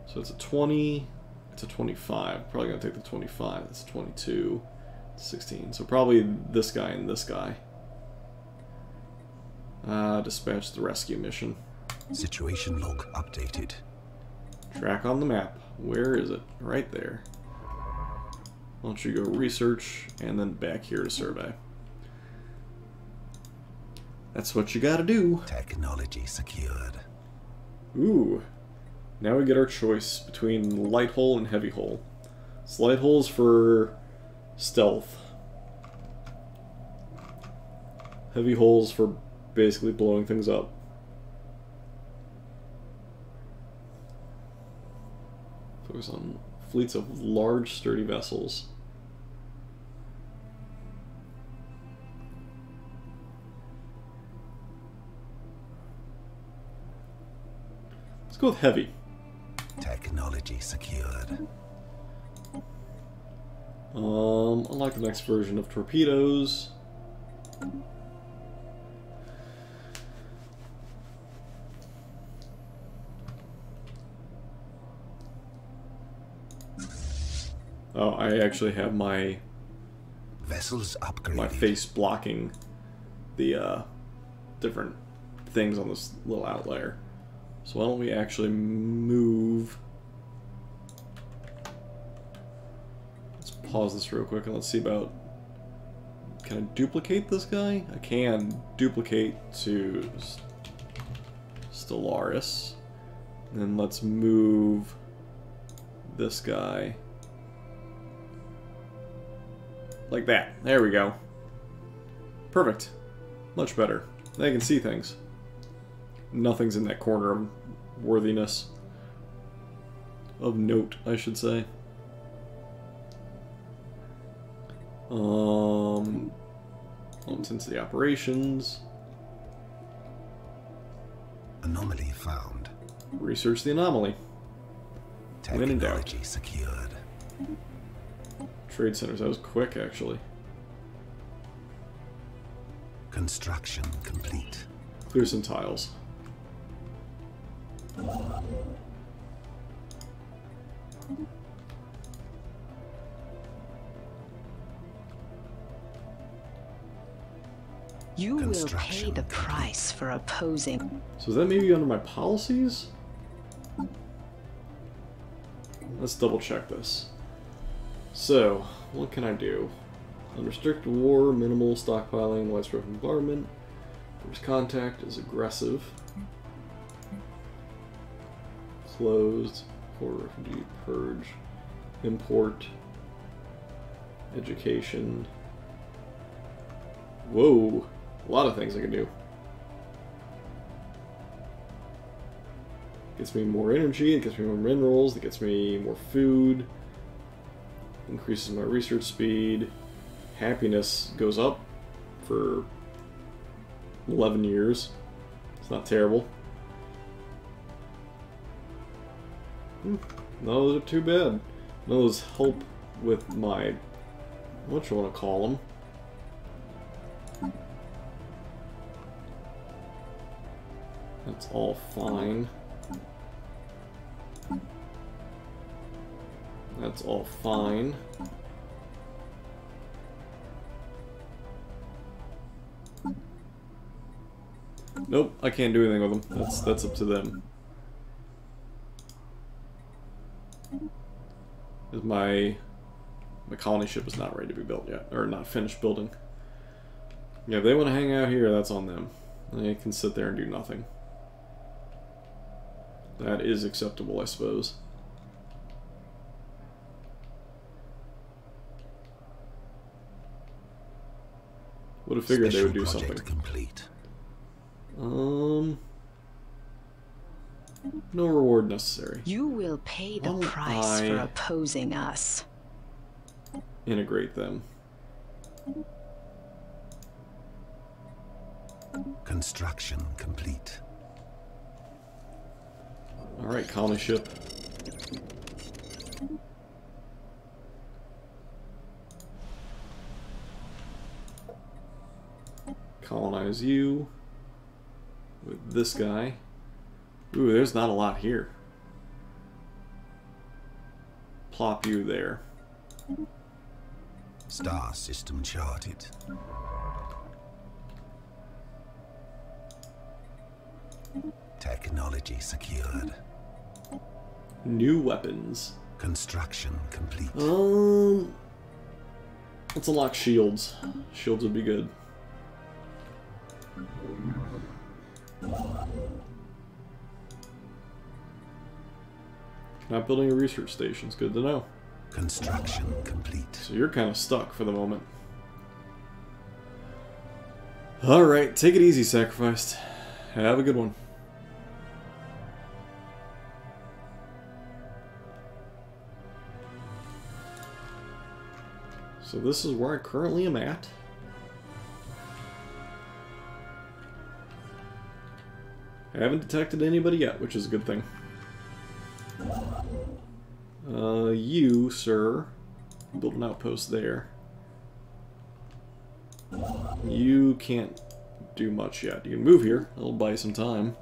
So it's a 20, it's a 25. Probably gonna take the 25. That's 22, 16. So probably this guy and this guy. Dispatch the rescue mission. Situation log updated. Track on the map. Where is it? Right there. Why don't you go research and then back here to survey. That's what you gotta do. Technology secured. Ooh. Now we get our choice between light hull and heavy hull. So light hull's for stealth. Heavy hull's for basically blowing things up. Focus on fleets of large, sturdy vessels. Let's go with heavy. Technology secured. Unlike the next version of torpedoes. Oh, I actually have my Vessels upgraded. my face blocking the different things on this little outlier. So why don't we actually move? Let's pause this real quick and let's see about. Can I duplicate this guy? I can duplicate to Stellaris. And then let's move this guy. Like that. There we go. Perfect. Much better. Now you can see things. Nothing's in that corner of worthiness. Of note, I should say. Into the operations. Anomaly found. Research the anomaly. When in doubt. Technology secured. Trade centers. That was quick, actually. Construction complete. Clear some tiles. You will pay the price for opposing. So is that maybe under my policies? Let's double check this. So, what can I do? Unrestricted war, minimal stockpiling, widespread bombardment. First contact is aggressive. Closed. Core refugee purge. Import. Education. Whoa. A lot of things I can do. Gets me more energy, it gets me more minerals, it gets me more food. Increases my research speed. Happiness goes up for 11 years. It's not terrible. None of those are too bad. None of those help with my... what you want to call them? That's all fine. That's all fine. Nope, I can't do anything with them. That's up to them. My colony ship is not ready to be built yet, or not finished building. Yeah, if they want to hang out here, that's on them. They can sit there and do nothing. That is acceptable, I suppose. Would have figured they would do something. Complete. No reward necessary. You will pay the price for opposing us. Integrate them. Construction complete. Alright, colony ship. Colonize you with this guy. Ooh, there's not a lot here. Plop you there. Star system charted. Technology secured. New weapons. Construction complete. Let's unlock shields. Shields would be good. Not building a research station. It's good to know. Construction complete. So you're kind of stuck for the moment. Alright, take it easy, Sacrificed. Have a good one. So this is where I currently am at. I haven't detected anybody yet, which is a good thing. You, sir, build an outpost there. You can't do much yet. You can move here. It'll buy you some time.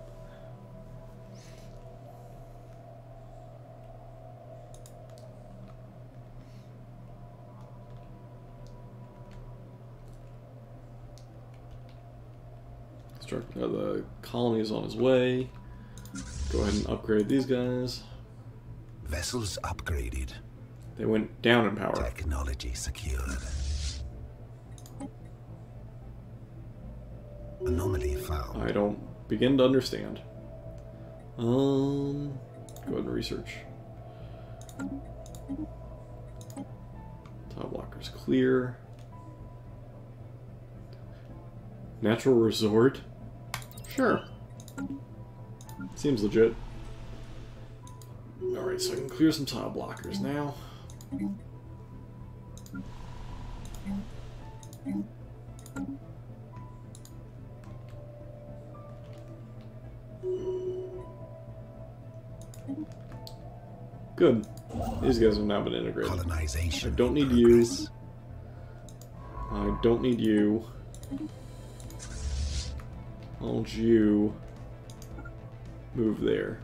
The colony is on his way. Go ahead and upgrade these guys. Vessels upgraded. They went down in power. Technology secured. Anomaly found. I don't begin to understand. Go ahead and research. Tile blockers clear. Natural resort? Sure. Seems legit. Alright, so I can clear some tile blockers now. Good. These guys have now been integrated. Colonization. I don't need you. I don't need you. Why don't you move there?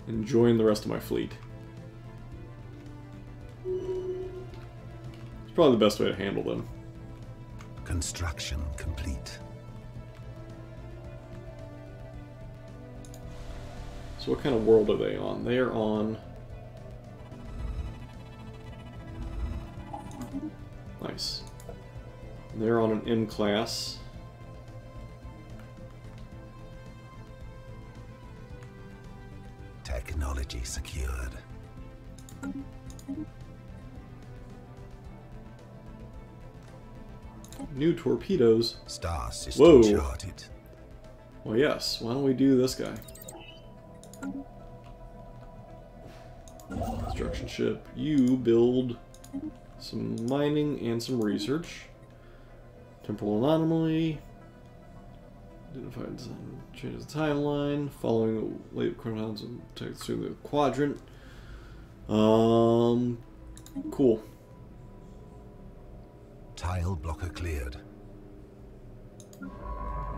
And join the rest of my fleet. It's probably the best way to handle them. Construction complete. So what kind of world are they on? They are on... Nice. They're on an M class. Technology secured. New torpedoes. Star system charted. Well, yes. Why don't we do this guy? Construction ship. You build some mining and some research. Temporal anomaly. Identified changes the timeline. Following the late chronology takes through the quadrant. Cool. Tile blocker cleared.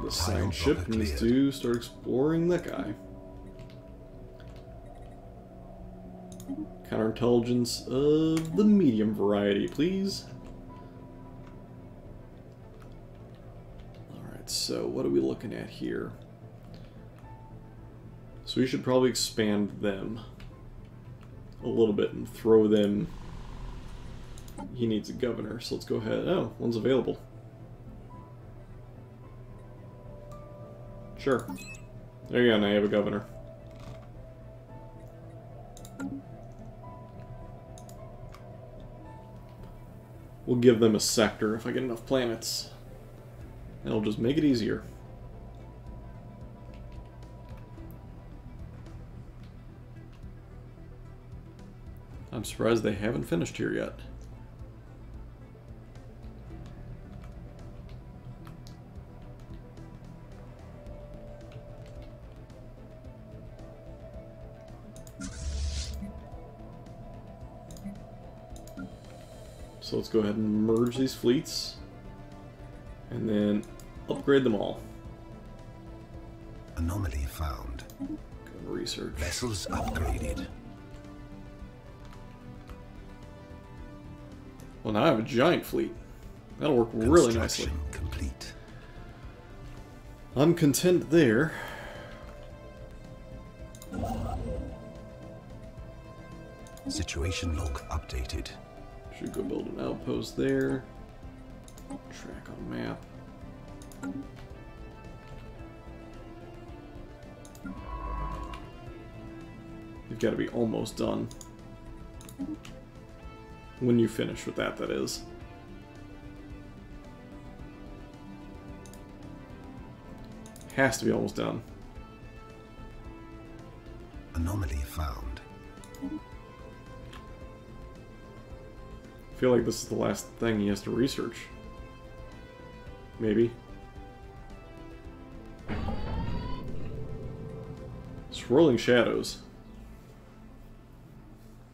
The science ship needs to start exploring that guy. Counterintelligence of the medium variety, please. Alright, so what are we looking at here? So we should probably expand them a little bit and throw them... He needs a governor, so let's go ahead. Oh, one's available. Sure. There you go, now you have a governor. We'll give them a sector if I get enough planets. That'll just make it easier. I'm surprised they haven't finished here yet. So let's go ahead and merge these fleets and then upgrade them all. Anomaly found. Go and research. Vessels upgraded. Well, now I have a giant fleet. That'll work really nicely. Complete. I'm content there. Situation log updated. Should go build an outpost there. Track on map. You've got to be almost done. When you finish with that, that is. Has to be almost done. Anomaly found. I feel like this is the last thing he has to research. Maybe. Swirling shadows.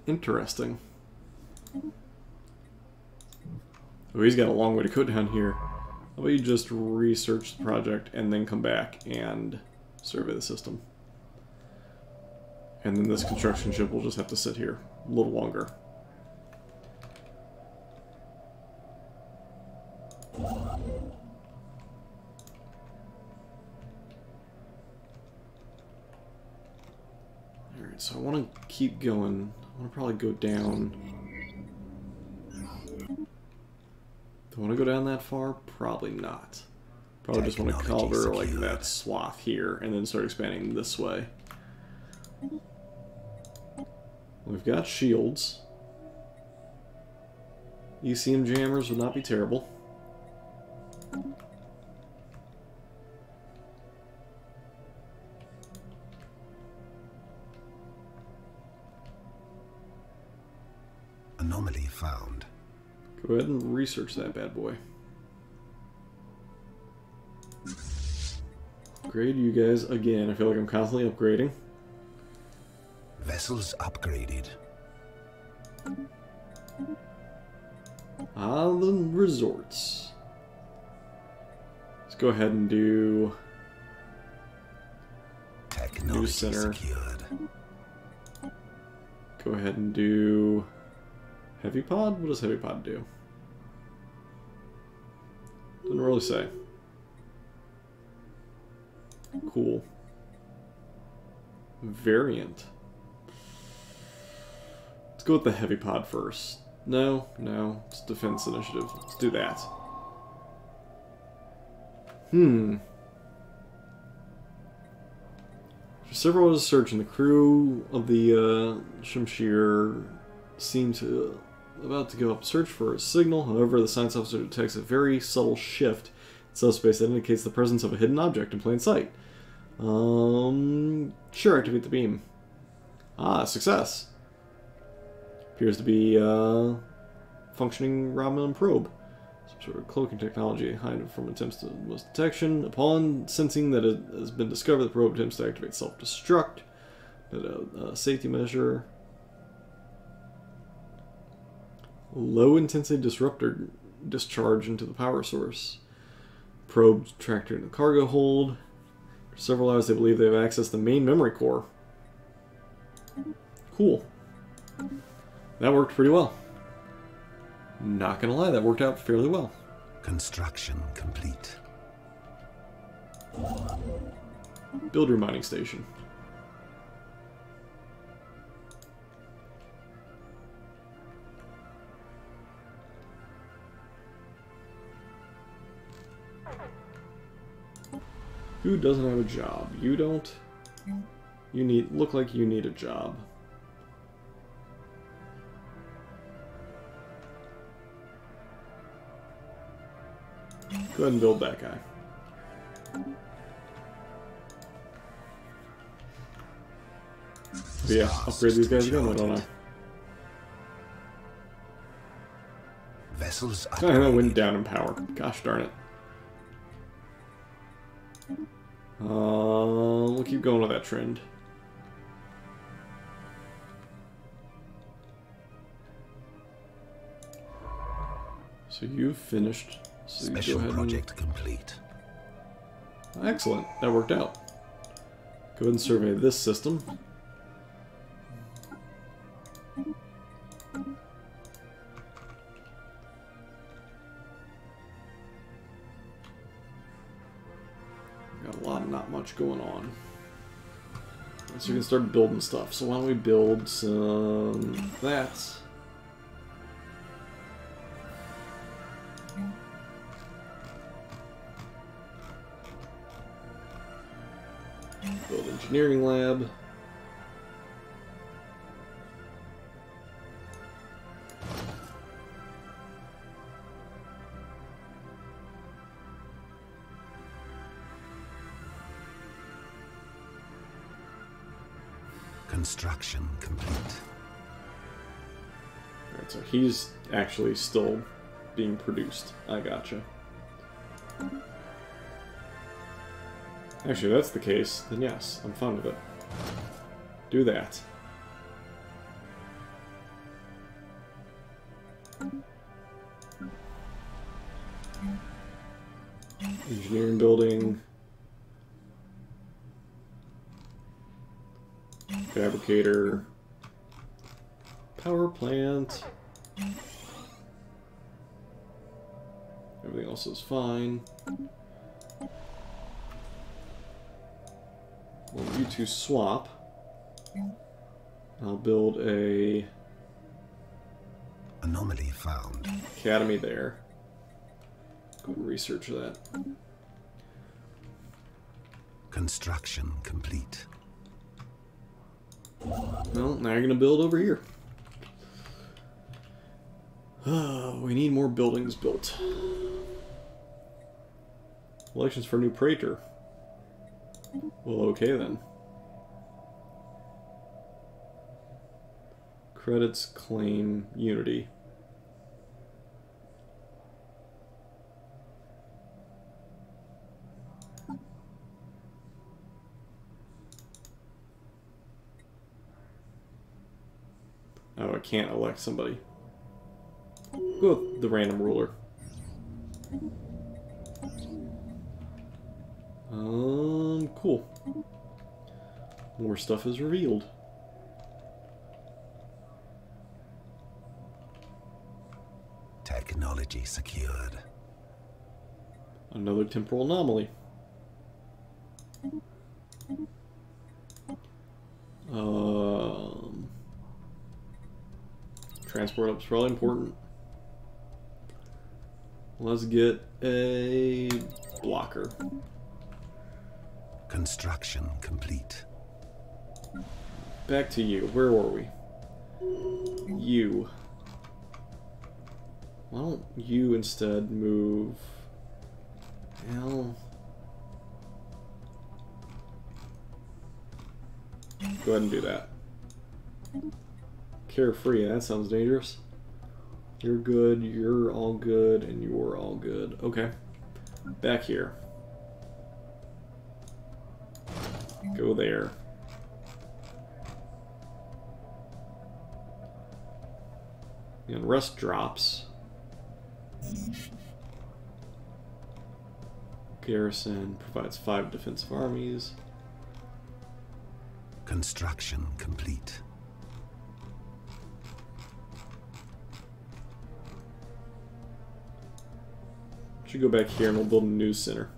Interesting. Oh, he's got a long way to go down here. How about you just research the project and then come back and survey the system? And then this construction ship will just have to sit here a little longer. Alright, so I want to keep going. I want to probably go down. Do I want to go down that far? Probably not. Probably just want to cover like that swath here and then start expanding this way. We've got shields. ECM jammers would not be terrible. Anomaly found. Go ahead and research that bad boy. Upgrade you guys again. I feel like I'm constantly upgrading. Vessels upgraded. The resorts. Let's go ahead and do new center. Secured. Go ahead and do heavy pod. What does heavy pod do? Doesn't really say. Cool. Variant. Let's go with the heavy pod first. No, it's defense initiative. Let's do that. For several hours of searching, the crew of the Shamshir seem to about to go up search for a signal. However, the science officer detects a very subtle shift in subspace that indicates the presence of a hidden object in plain sight. Sure, activate the beam. Ah, success. Appears to be functioning Romulan probe. Some sort of cloaking technology hide from attempts to most detection. Upon sensing that it has been discovered, the probe attempts to activate self-destruct. A safety measure. Low intensity disruptor discharge into the power source. Probe tractor in the cargo hold. For several hours, they believe they have access to the main memory core. Cool. That worked pretty well. Not gonna lie, that worked out fairly well. Construction complete. Build your mining station. Who doesn't have a job? You don't? You look like you need a job. Go ahead and build that guy. But yeah, upgrade these guys again, why don't I? Vessels I went down in power. Gosh darn it. We'll keep going with that trend. So you've finished. So Special you go ahead project complete. Excellent. That worked out. Go ahead and survey this system. Got a lot, not much going on. So we can start building stuff. So why don't we build some that? Build engineering lab. Construction complete. Alright, so he's actually still being produced. I gotcha. Actually, if that's the case, then yes, I'm fine with it. Do that. Engineering building. Fabricator. Power plant. Everything else is fine. Well, you two swap. I'll build a Anomaly found. academy there. Go and research that. Construction complete. Well, now you're gonna build over here. We need more buildings built. Elections for a new praetor. Well, okay then. Credits claim unity. Oh, I can't elect somebody. Go with the random ruler. Cool. More stuff is revealed. Technology secured. Another temporal anomaly. Transport up's probably important. Let's get a blocker. Construction complete. Back to you. Where were we? You. Why don't you instead move... Well... Go ahead and do that. Carefree, that sounds dangerous. You're good, you're all good, and you're all good. Okay. Back here. Go there. And rest drops. Garrison provides 5 defensive armies. Construction complete. Should go back here and we'll build a news center.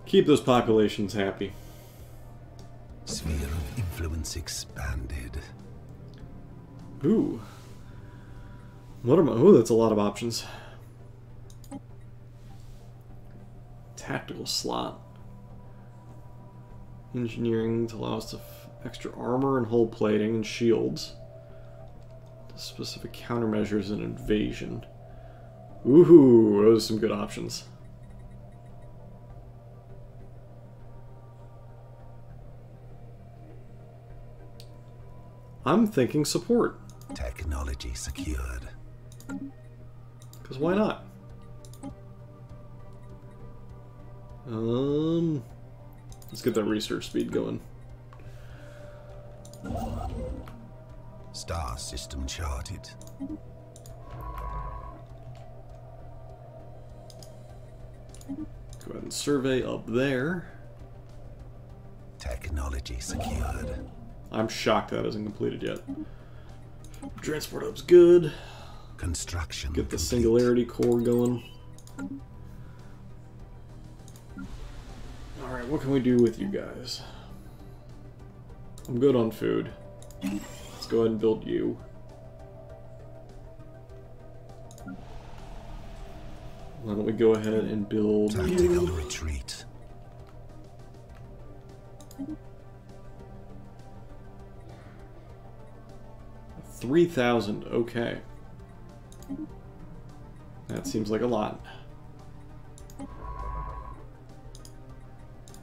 Keep those populations happy. Sphere of influence expanded. Ooh. What am I? Ooh, that's a lot of options. Tactical slot. Engineering to allow us to extra armor and hull plating and shields. Specific countermeasures and invasion. Ooh, those are some good options. I'm thinking support. Technology secured. Because why not? Let's get that research speed going. Star system charted. Go ahead and survey up there. Technology secured. I'm shocked that isn't completed yet. Transport hub's good. Construction Get the complete. Singularity core going. Alright, what can we do with you guys? I'm good on food. Let's go ahead and build you. Why don't we go ahead and build Tactical you? retreat. 3,000, okay. That seems like a lot.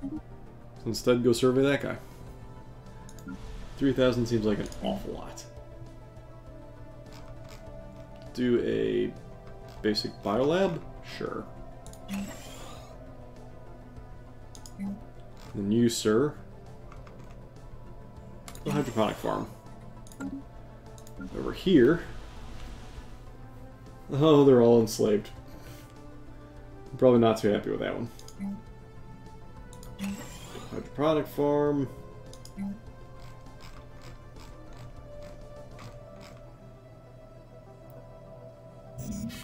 So instead, go survey that guy. 3,000 seems like an awful lot. Do a basic biolab? Sure. And you, sir. The hydroponic farm. Over here. Oh, they're all enslaved. I'm probably not too happy with that one. Hydroponic farm.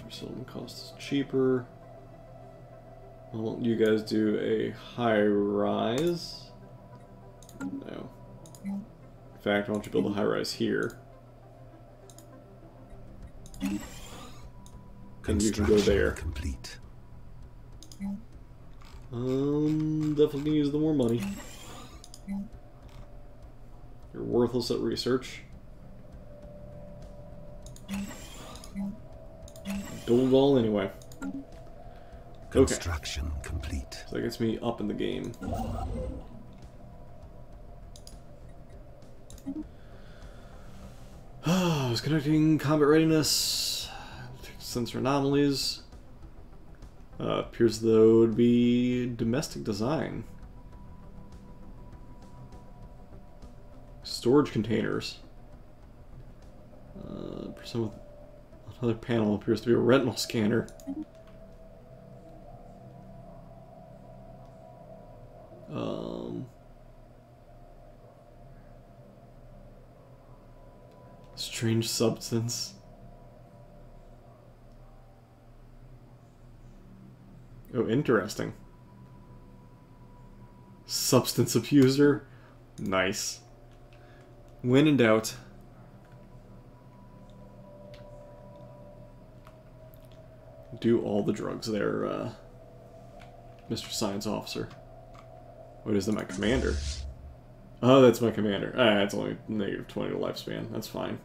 Some cost is cheaper. Why don't you guys do a high rise? No. In fact, why don't you build a high rise here? And you can go there. Complete. Definitely can use the more money. You're worthless at research. Build it all anyway. Construction complete. So that gets me up in the game. I was conducting combat readiness, sensor anomalies. Appears though it would be domestic design. Storage containers. Some another panel appears to be a retinal scanner. Strange substance. Oh, interesting. Substance abuser. Nice. When in doubt. Do all the drugs there, Mr. Science Officer. What is that, my commander? Oh, that's my commander. Ah, it's only -20 to lifespan. That's fine.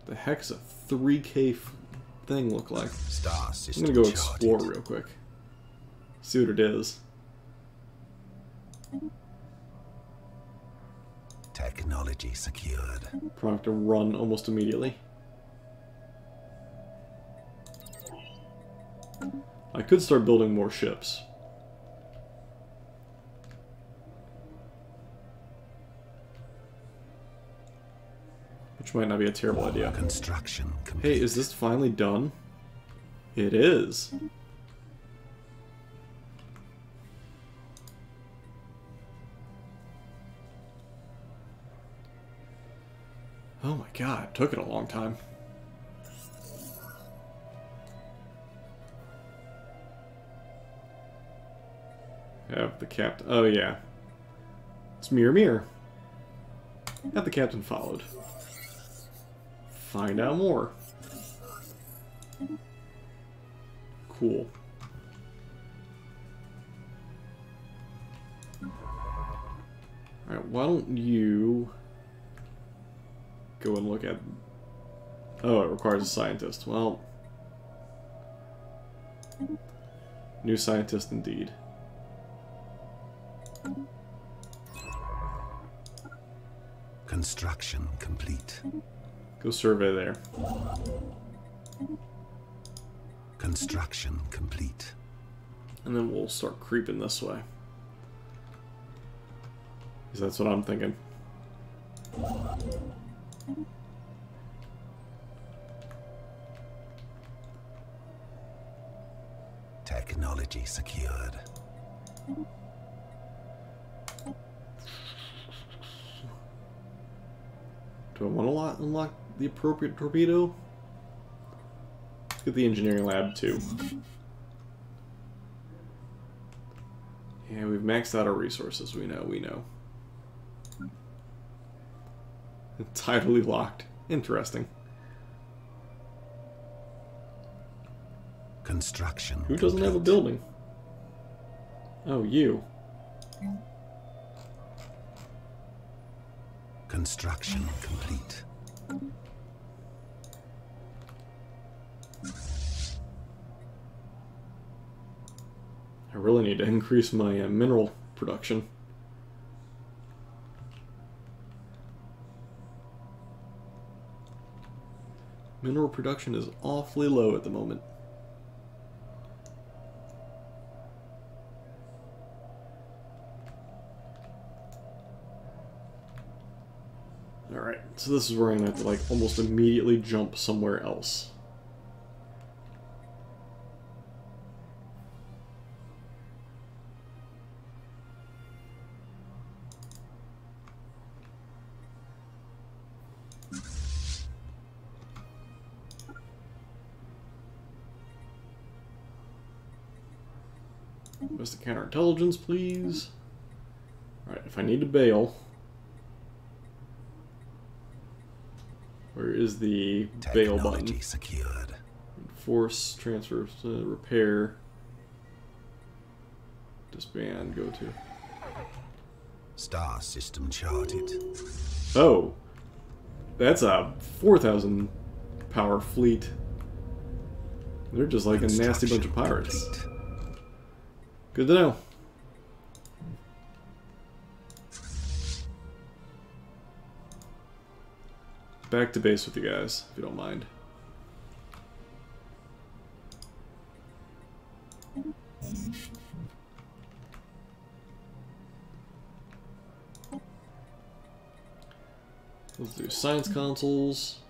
The heck's a 3K thing look like? Star I'm system gonna go charted. explore real quick. See what it is. Technology secured. Probably have to run almost immediately. I could start building more ships. Which might not be a terrible idea. Construction complete. Hey, is this finally done? It is. Oh my god, it took it a long time. Have the captain... Oh yeah. It's mirror mirror. Have the captain followed. Find out more. Cool. Alright, why don't you go and look at... Oh, it requires a scientist. Well... New scientist indeed. Construction complete. Go survey there. Construction complete. And then we'll start creeping this way. Because that's what I'm thinking. Technology secured. Do I want to unlock the appropriate torpedo? Let's get the engineering lab too. Yeah, we've maxed out our resources. We know. Tidally locked. Interesting. Construction. Who doesn't have a building? Oh, you. Construction complete. I really need to increase my mineral production. Mineral production is awfully low at the moment. Alright, so this is where I'm going to have to like almost immediately jump somewhere else. Domestic counterintelligence, please. Alright, if I need to bail... Where is the bail button? Technology secured. Force, transfer, repair. Disband, go to. Star system charted. Oh! That's a 4,000 power fleet. They're just like a nasty bunch of pirates. Complete. Good to know. Back to base with you guys, if you don't mind. Let's do science consoles.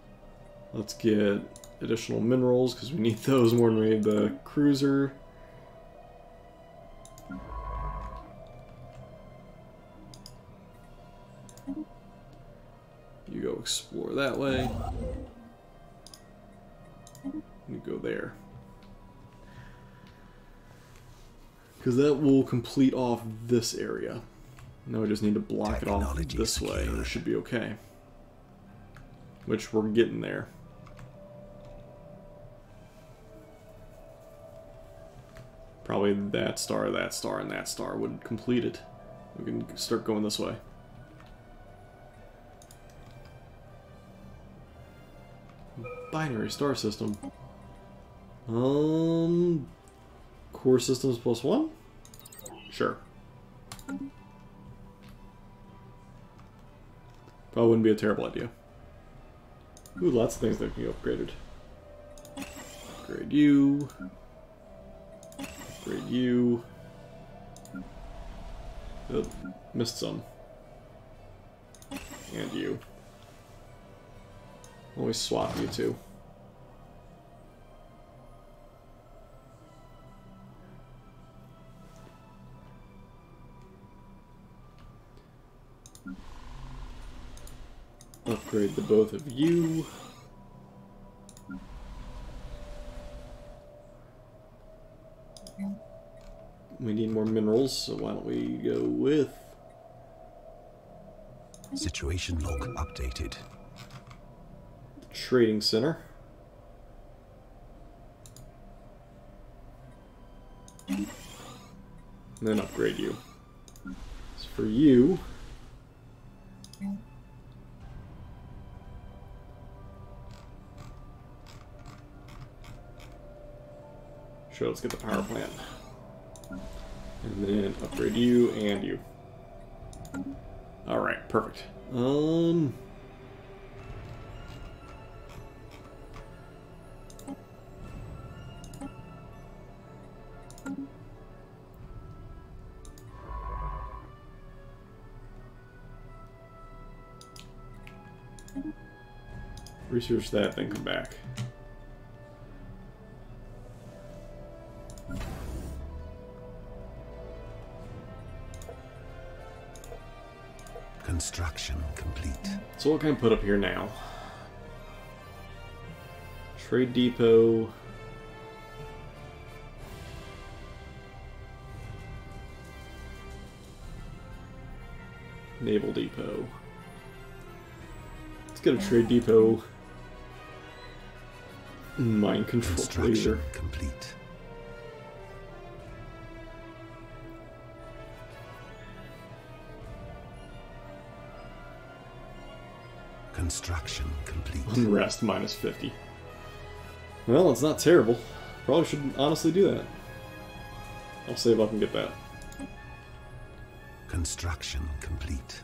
Let's get additional minerals, because we need those more than we need the cruiser. You go explore that way. You go there. Because that will complete off this area. Now we just need to block it off this way, and we should be okay. Which we're getting there. Probably that star, and that star would complete it. We can start going this way. binary star system. Core systems +1? Sure. Probably wouldn't be a terrible idea. Ooh, lots of things that can be upgraded. Upgrade you. Upgrade you. Oh, missed some. And you. Always swap you two. Upgrade the both of you. We need more minerals, so why don't we go with... Situation log updated. Trading center. And then upgrade you. As for you... Sure, let's get the power plant. And then upgrade you and you. Alright, perfect. Research that, then come back. Construction complete. So what can I put up here now? Trade depot. Naval depot. Let's get a trade depot. Mind control laser. Construction complete. Construction complete. Unrest -50. Well, it's not terrible. Probably should honestly do that. I'll save up and get that. Construction complete.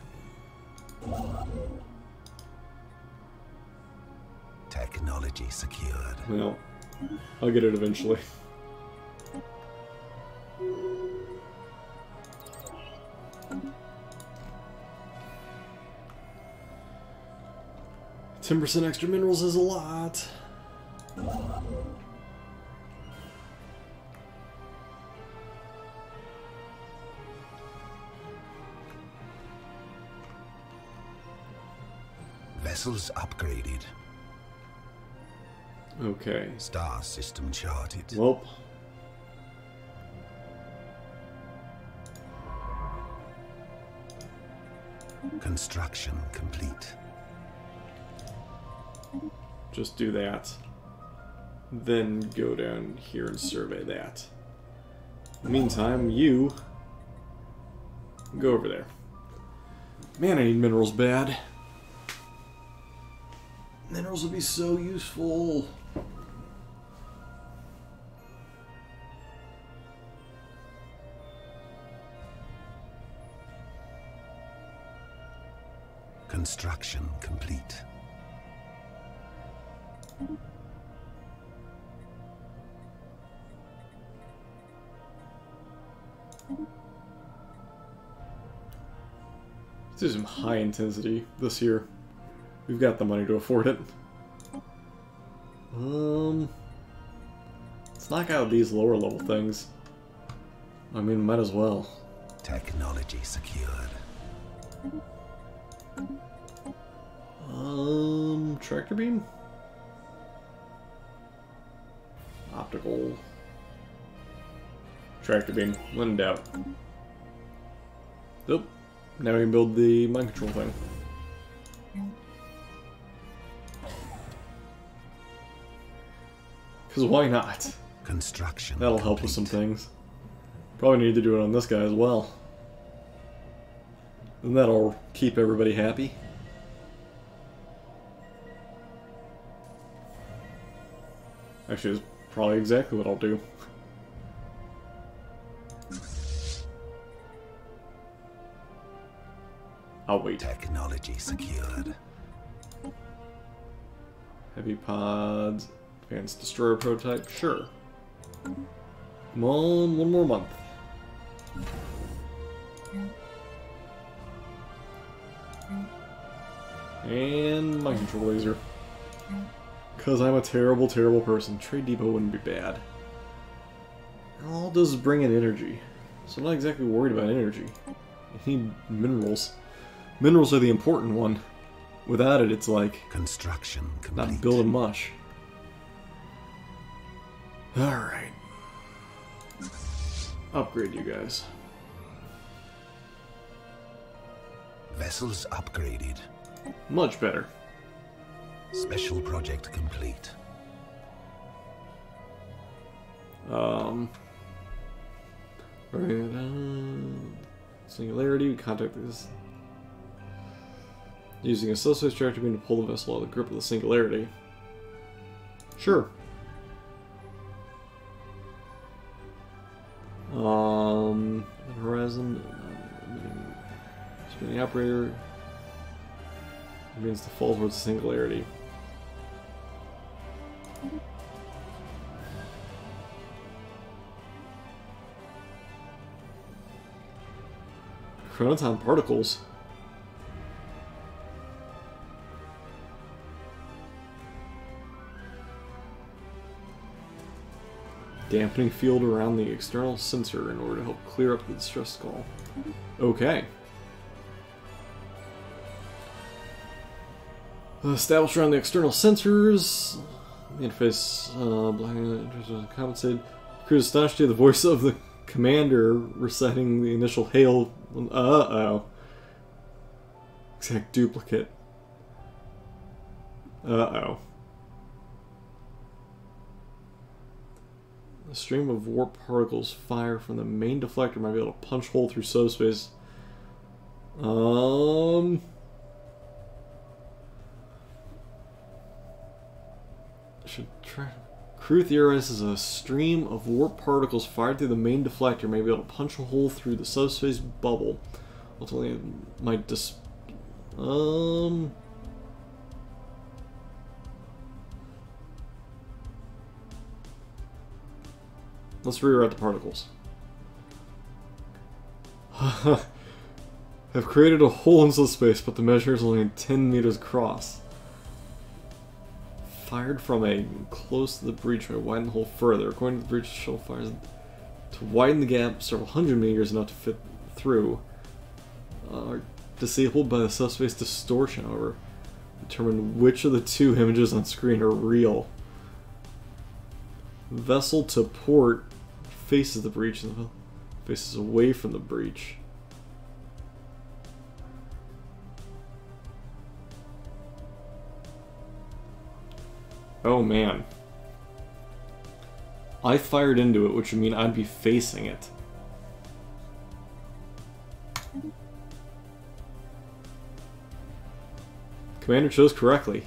Technology secured. Well, I'll get it eventually. %10 extra minerals is a lot. Vessels upgraded. Okay. Star system charted. Well. Construction complete. Just do that. Then go down here and survey that. Meantime, you go over there. Man, I need minerals bad. Minerals would be so useful. Construction complete. Let's do some high intensity this year. We've got the money to afford it. Let's knock out these lower level things. I mean, might as well. Technology secured. Tractor beam? Optical. Tractor beam, when in doubt. Oop. Now we can build the mind control thing. Because why not? Construction. That'll help with some things. Probably need to do it on this guy as well. And that'll keep everybody happy. Actually, it's probably exactly what I'll do. I'll wait. Technology secured. Heavy pods. Advanced destroyer prototype. Sure. Come on, one more month. And my control laser. Because I'm a terrible, terrible person. Trade depot wouldn't be bad. All it does is bring in energy. So I'm not exactly worried about energy. I need minerals. Minerals are the important one. Without it, it's like Construction complete. not building much. Alright. Upgrade you guys. Vessels upgraded. Much better. Special project complete. Singularity, we contact this. Using a subspace tractor beam to pull the vessel out of the grip of the singularity. Sure. Horizon. Spinning operator. Means to fall towards the singularity. Chronoton particles. Dampening field around the external sensor in order to help clear up the distress call. Okay. Established around the external sensors. The interface compensated. Crew is astonished to hear the voice of the commander reciting the initial hail. Uh-oh. Exact duplicate. Uh-oh. A stream of warp particles fire from the main deflector might be able to punch hole through subspace. Should try. Crew theorizes a stream of warp particles fired through the main deflector may be able to punch a hole through the subspace bubble. Ultimately, it might Let's rewrite the particles. Have created a hole in subspace, but the measure is only 10 meters across. Fired from a close to the breach may widen the hole further. According to the breach, shell fires to widen the gap several hundred meters enough to fit through. Are disabled by the subspace distortion, however. Determine which of the two images on screen are real. Vessel to port faces the breach and faces away from the breach. Oh man. I fired into it, which would mean I'd be facing it. Commander chose correctly.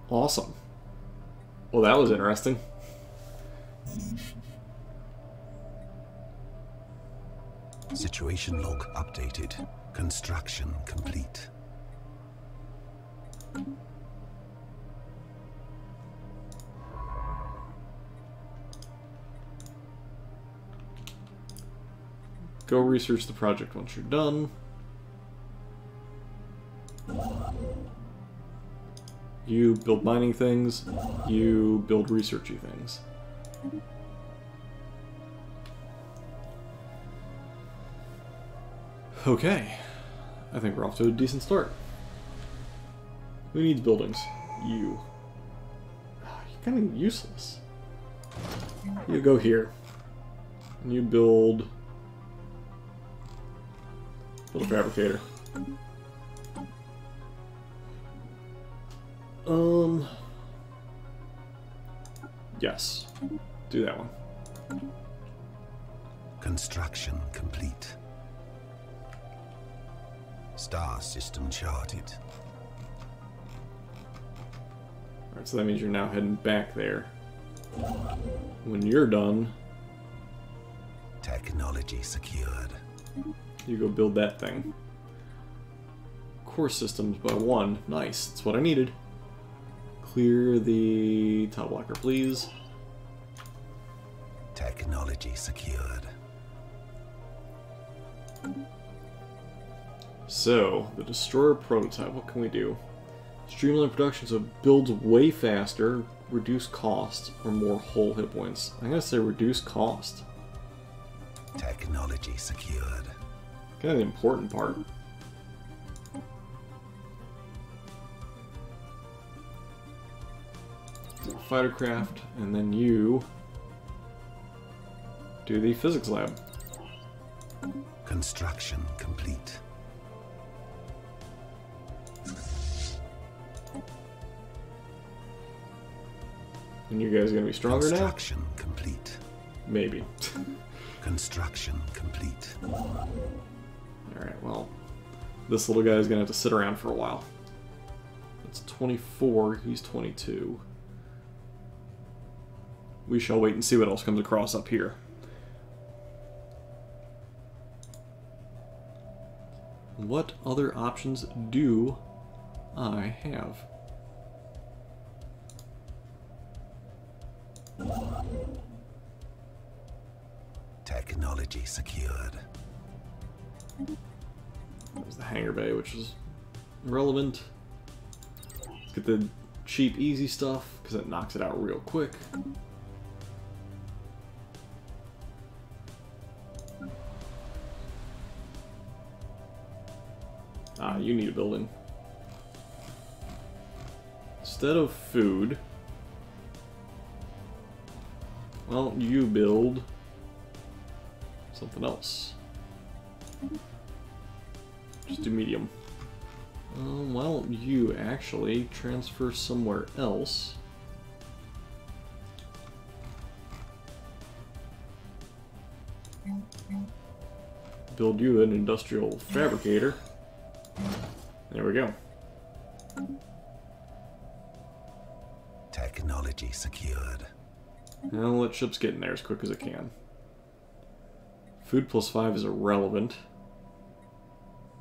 Awesome. Well, that was interesting. Situation log updated. Construction complete. Go research the project once you're done. You build mining things, you build researchy things. Okay, I think we're off to a decent start. Who needs buildings? You. You're kind of useless. You go here. And you build a fabricator. Yes. Do that one. Construction complete. Star system charted. Alright, so that means you're now heading back there. When you're done, Technology secured. you go build that thing. Core systems by 1. Nice. That's what I needed. Clear the top blocker, please. Technology secured. So, the destroyer prototype, what can we do? Streamline production so it builds way faster, reduce cost, or more whole hit points. I'm gonna say reduce cost. Technology secured. Kind of the important part. Fighter craft, and then you do the physics lab. Construction complete. And you guys are gonna be stronger now? Construction complete. Maybe. Construction complete. Alright, well, this little guy is gonna have to sit around for a while. It's 24, he's 22. We shall wait and see what else comes across up here. What other options do I have? Technology secured. There's the hangar bay, which is relevant. Let's get the cheap, easy stuff, because it knocks it out real quick. Ah, you need a building. Instead of food, well, you build something else. Just do medium. Why don't you actually transfer somewhere else? Build you an industrial fabricator. There we go. Technology secured. And I'll let ships get in there as quick as it can. Food plus 5 is irrelevant.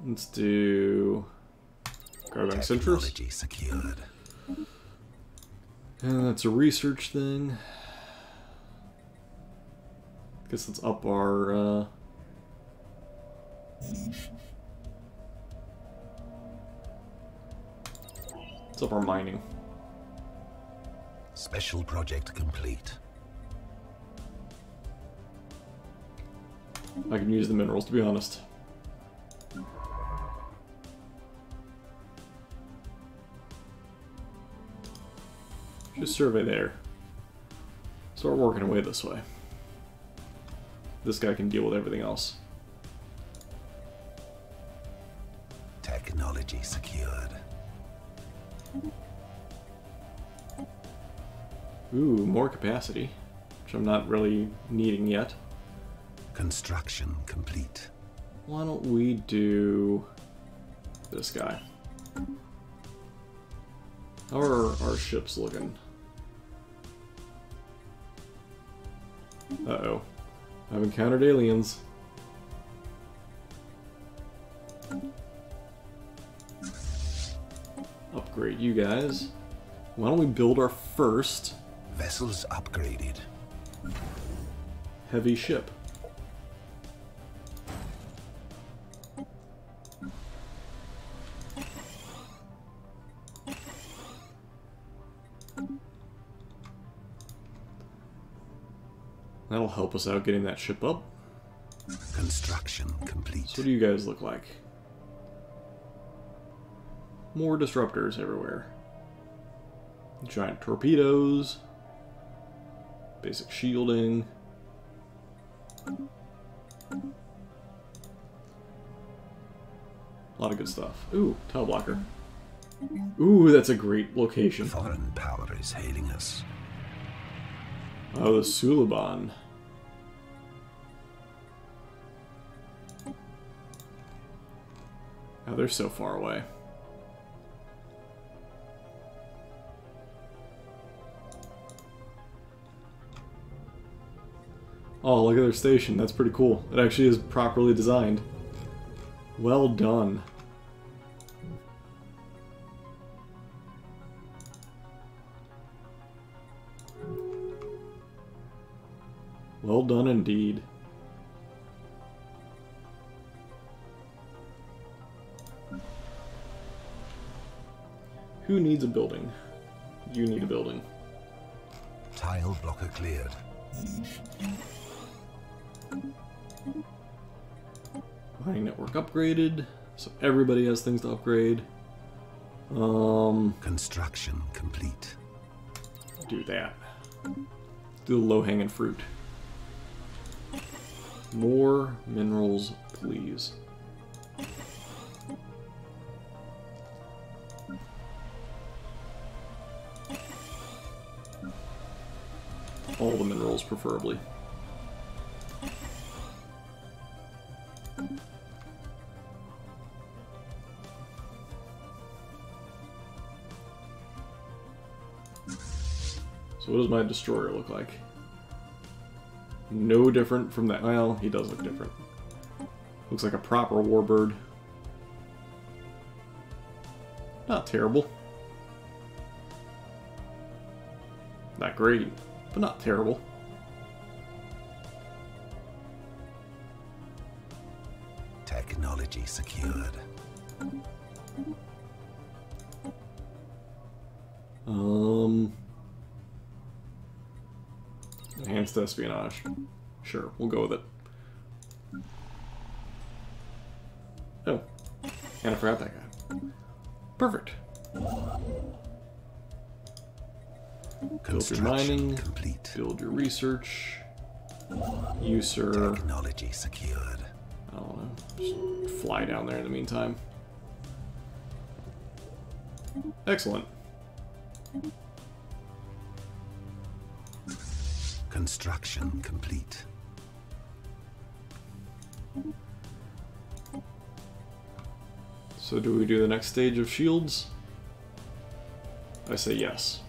Let's do Garbank Centris. Technology secured. And that's a research thing. Guess let's up our let's up our mining. Special project complete. I can use the minerals, to be honest. Just survey there. Start working away this way. This guy can deal with everything else. Technology secured. Ooh, more capacity, which I'm not really needing yet. Construction complete. Why don't we do this guy? How are our ships looking? Uh-oh. I've encountered aliens. Upgrade you guys. Why don't we build our first Vessels upgraded. heavy ship? That'll help us out getting that ship up. Construction complete. So what do you guys look like? More disruptors everywhere. Giant torpedoes. Basic shielding. A lot of good stuff. Ooh, tile blocker. Ooh, that's a great location. Foreign power is hailing us. Oh, the Suliban. Oh, they're so far away. Oh, look at their station. That's pretty cool. It actually is properly designed. Well done. Well done indeed. Who needs a building? You need a building. Tile blocker cleared. Mining network upgraded, so everybody has things to upgrade. Construction complete. Do that. Do the low-hanging fruit. More minerals, please. All the minerals, preferably. So what does my destroyer look like? No different from that. Well, he does look different. Looks like a proper warbird. Not terrible. Not great, but not terrible. Technology secured. Enhanced espionage. Sure, we'll go with it. Oh, and I forgot that guy. Perfect. Build your mining, complete. build your research. You, sir. Technology secured. I don't know. Just fly down there in the meantime. Excellent. Construction complete. So do we do the next stage of shields? I say yes.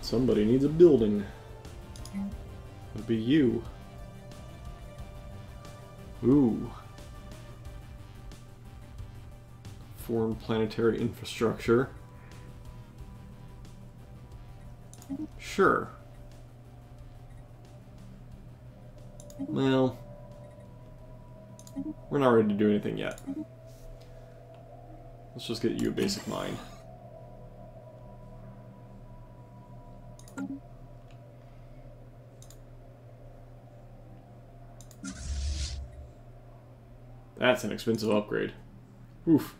Somebody needs a building. It'd be you. Ooh. Foreign planetary infrastructure. Sure. Well, we're not ready to do anything yet. Let's just get you a basic mine. That's an expensive upgrade. Oof.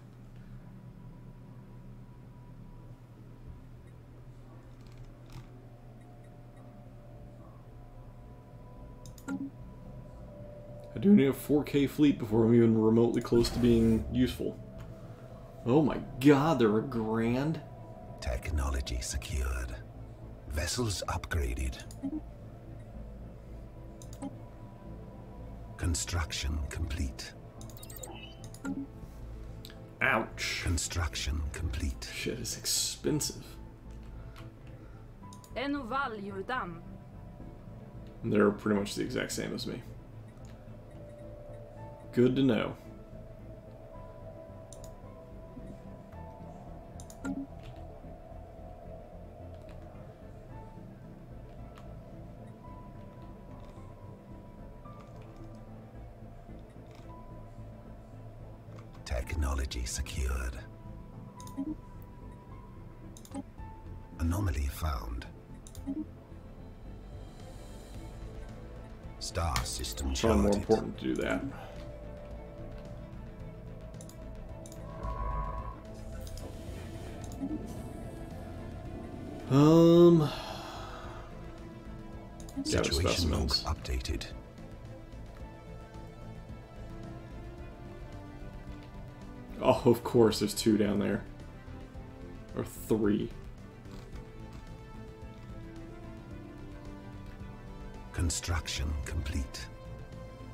I do need a 4K fleet before I'm even remotely close to being useful. Oh my god, they're $1,000? Technology secured. Vessels upgraded. Construction complete. Ouch. Construction complete. Shit is expensive. They're pretty much the exact same as me. Good to know. Technology secured. Anomaly found. Star system It's probably more charted. important to do that. Gather Situation log specimens. updated. Oh, of course, there's 2 down there. Or 3. Construction complete.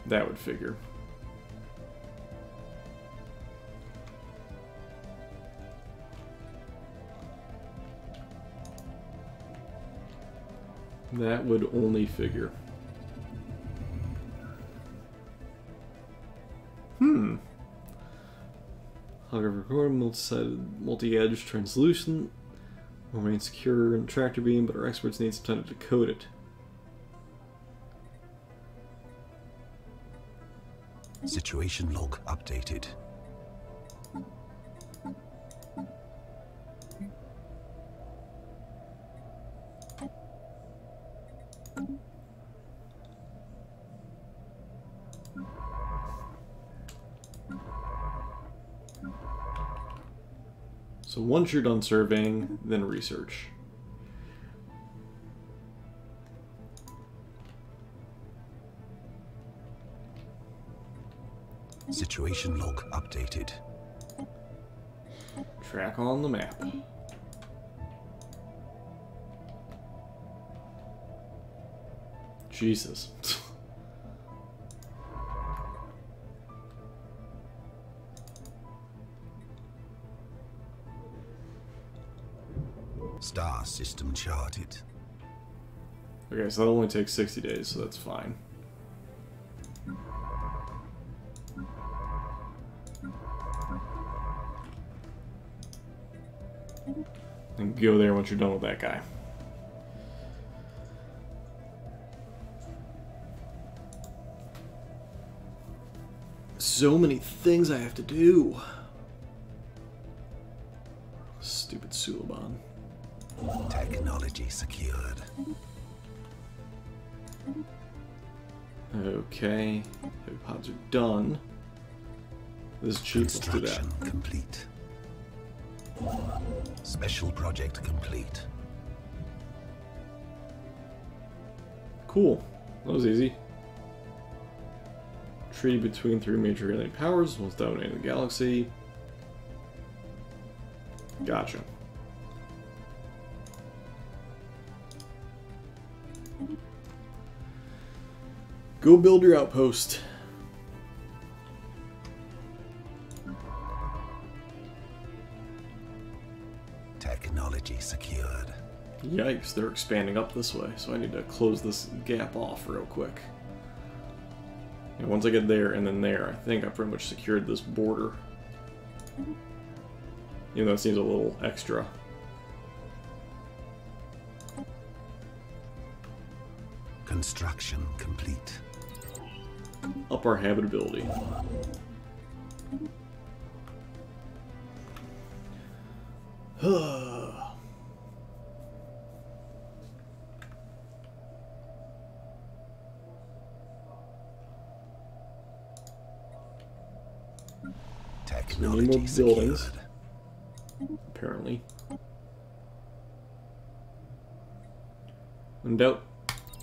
That would figure. That would only figure. However, record multi-sided, multi-edge, translucent, will remain secure in tractor beam, but our experts need some time to decode it. Situation log updated. So once you're done surveying, then research. Situation log updated. Track on the map. Jesus. Star system charted. Okay, so that only takes 60 days, so that's fine. And go there once you're done with that guy. So many things I have to do. Stupid Suliban. Technology secured. Okay, heavy pods are done. This is cheap, let's do that. Construction complete. Special project complete. Cool, that was easy. Treaty between three major alien powers, one's dominating the galaxy. Gotcha. Go build your outpost. Technology secured. Yikes, they're expanding up this way, so I need to close this gap off real quick. And once I get there and then there, I think I pretty much secured this border. Even though it seems a little extra. Construction complete. Up our habitability. Technology more secured. buildings. Apparently. In doubt,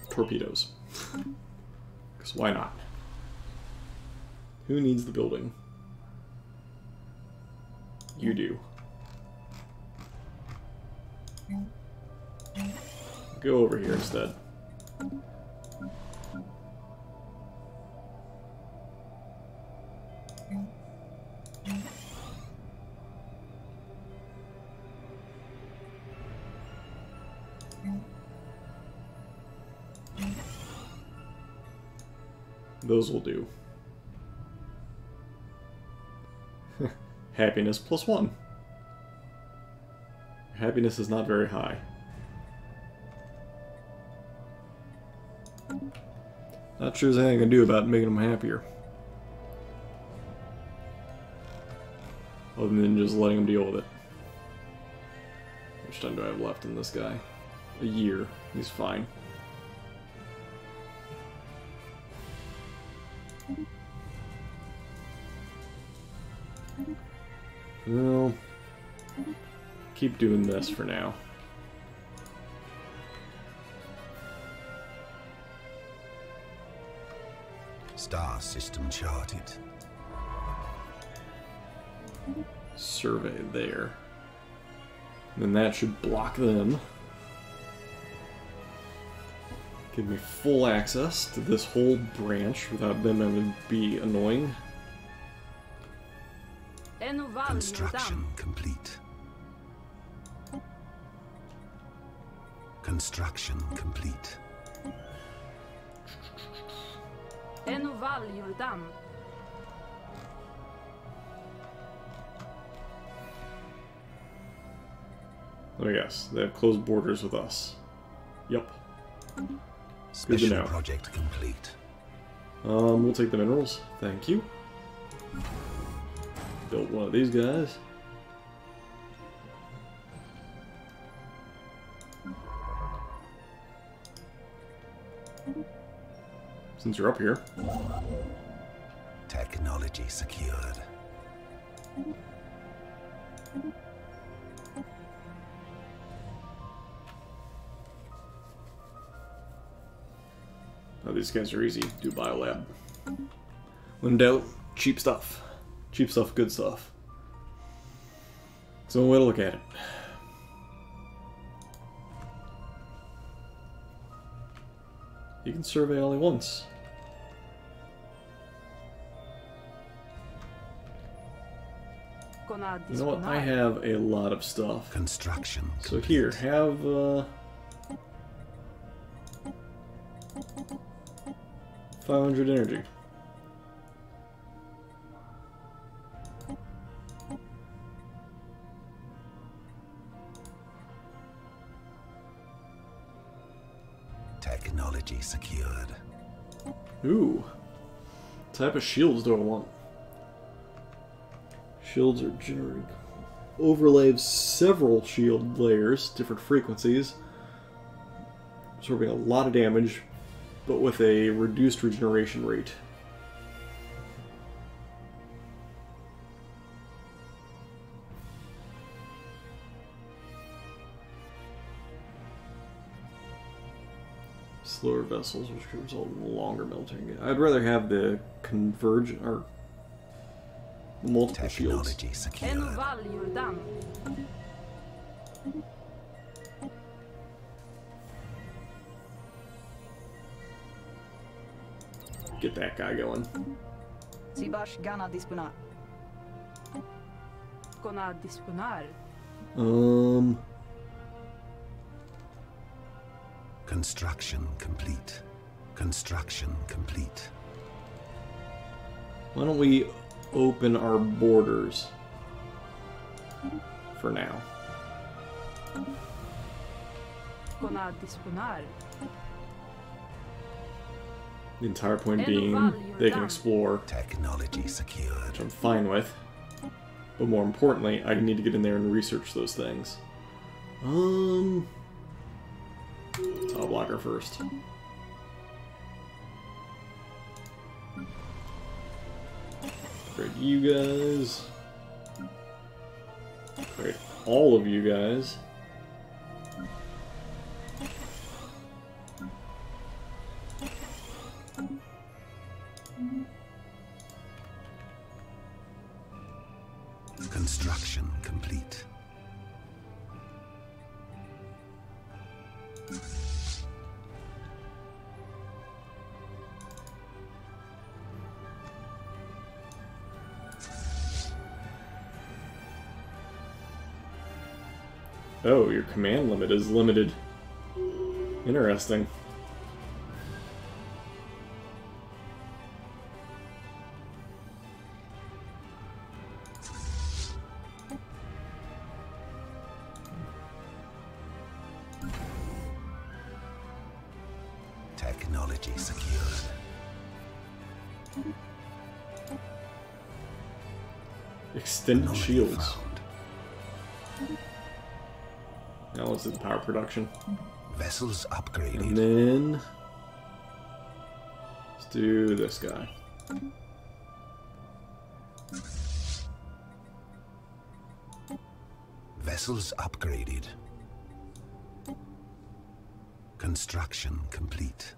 torpedoes. Because why not? Who needs the building? You do. Go over here instead. Those will do. Happiness +1. Happiness is not very high. Not sure there's anything I can do about making them happier. Other than just letting them deal with it. How much time do I have left in this guy? A year. He's fine. Well, keep doing this for now. Star system charted. Survey there. And then that should block them. Give me full access to this whole branch without them having to be annoying. Construction complete. Construction complete. Let me guess, they have closed borders with us. Yup. Good to Special know. project complete. We'll take the minerals. Thank you. Built one of these guys. Since you're up here. Technology secured. Oh, these guys are easy. Do biolab. When in doubt, cheap stuff. Cheap stuff, good stuff. It's one way to look at it. You can survey only once. You know what? I have a lot of stuff. Construction So complete. here, have 500 energy. Technology secured. Ooh. What type of shields do I want? Shields are generating. Overlay of several shield layers, different frequencies. Absorbing a lot of damage, but with a reduced regeneration rate. Slower vessels, which could result in longer melting. I'd rather have the convergent or multiple shields. Technology secured. Get that guy going. Sibash gana disponar. Gonna disponar. Construction complete. Construction complete. Why don't we open our borders for now? Gonna disponar. The entire point being they can explore, Technology secured. which I'm fine with. But more importantly, I need to get in there and research those things. Tile blocker first. Upgrade you guys. Upgrade all of you guys. Construction complete. Oh, your command limit is limited. Interesting. Technology secured. Extended Anomaly shields. found. Now let's do the power production. Vessels And upgraded. then let's do this guy. Vessels upgraded. Construction complete.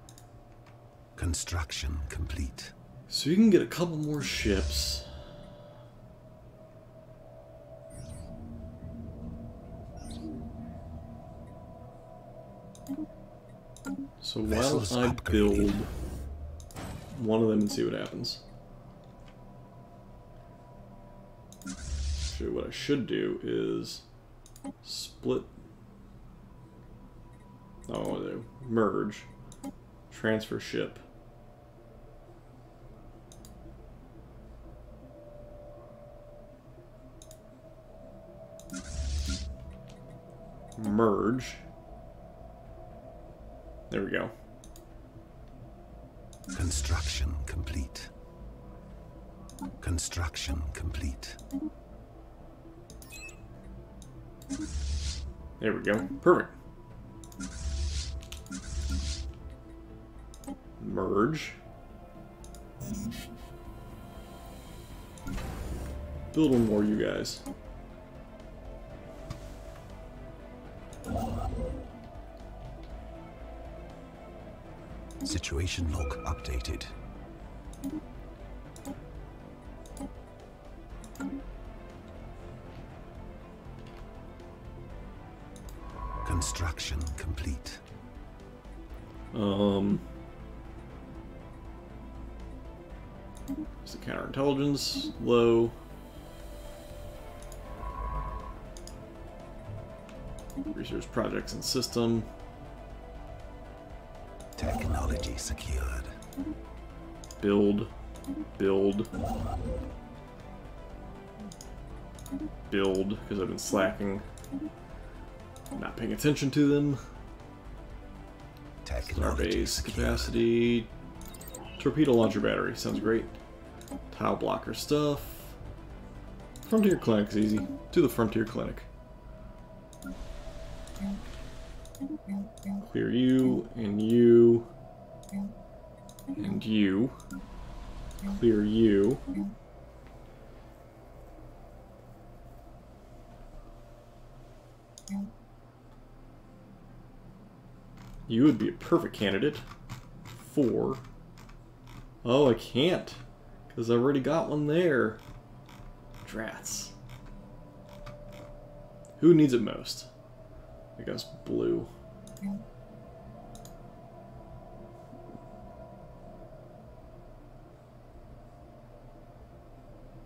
Construction complete. So you can get a couple more ships. So why Vessels don't I upgraded. build one of them and see what happens? Actually, what I should do is split. Oh, what do I do? Merge. Transfer ship. Merge. There we go. Construction complete. Construction complete. There we go. Perfect. Merge. Build one more, you guys. Situation log updated. Construction complete. Is the counterintelligence low? Research projects and system. Technology secured. Build. Build. Build, because I've been slacking. Not paying attention to them. Technology Starbase secured. capacity. Torpedo launcher battery. Sounds great. Tile blocker stuff. Frontier Clinic's easy. Do the Frontier Clinic. Clear you, and you, and you. Clear you. You would be a perfect candidate for... Oh, I can't, because I've already got one there. Drats. Who needs it most? I guess blue.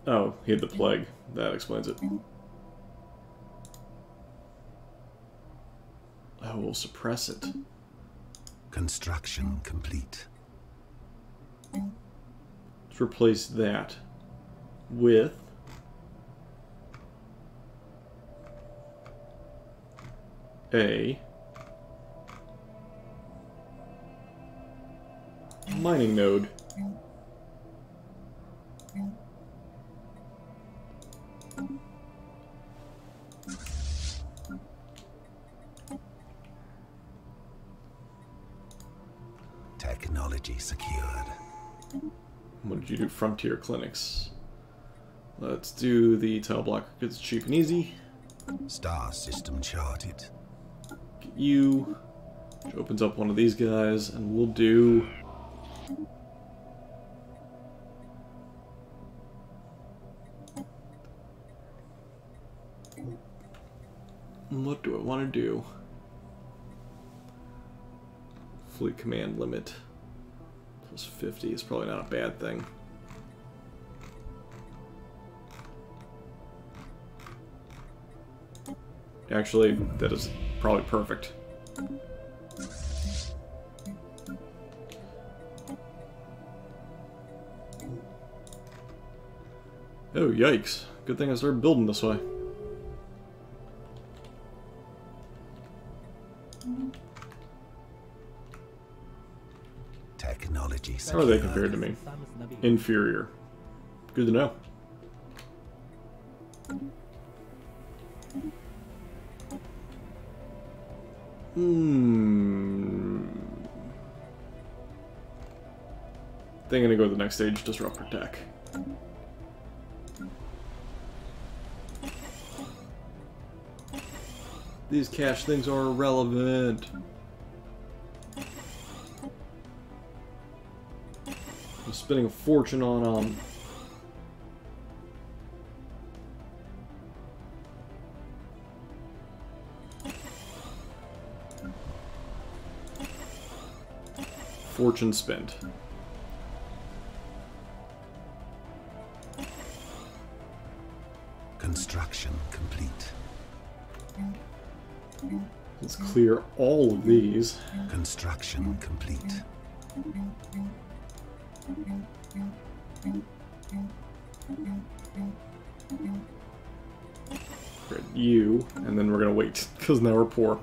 Oh, he had the plague. That explains it. Oh, we'll suppress it. Construction complete. Let's replace that with a mining node. Technology secured. What did you do? Frontier Clinics. Let's do the tile blocker because it's cheap and easy. Star system charted. Get you. Which opens up one of these guys, and we'll do... What do I want to do? Fleet command limit. Plus 50 is probably not a bad thing. Actually, that is probably perfect. Oh, yikes. Good thing I started building this way. Technology How are secured. they compared to me? Inferior. Good to know. Think I'm gonna go to the next stage, Disruptor Tech. These cash things are irrelevant. I'm spending a fortune on fortune spent. Construction complete. Let's clear all of these. Construction complete. Upgrade you, and then we're gonna wait, because now we're poor.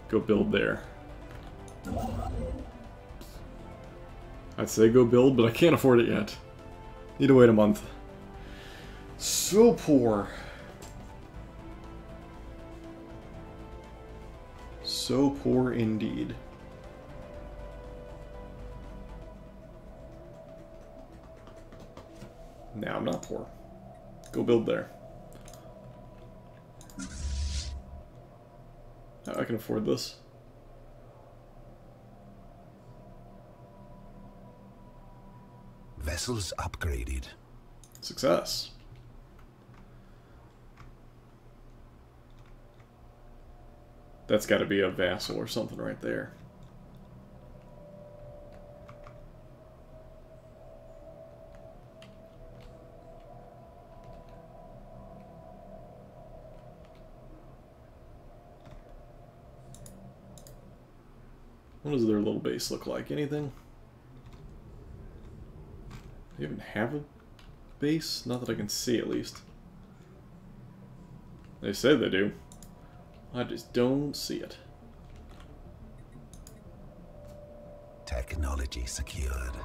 Go build there. I'd say go build, but I can't afford it yet. Need to wait a month. So poor. So poor indeed. Now I'm not poor. Go build there. I can afford this. Vessels upgraded. Success. That's got to be a vassal or something right there. What does their little base look like? Anything? They even have a base? Not that I can see, at least. They say they do. I just don't see it. Technology secured.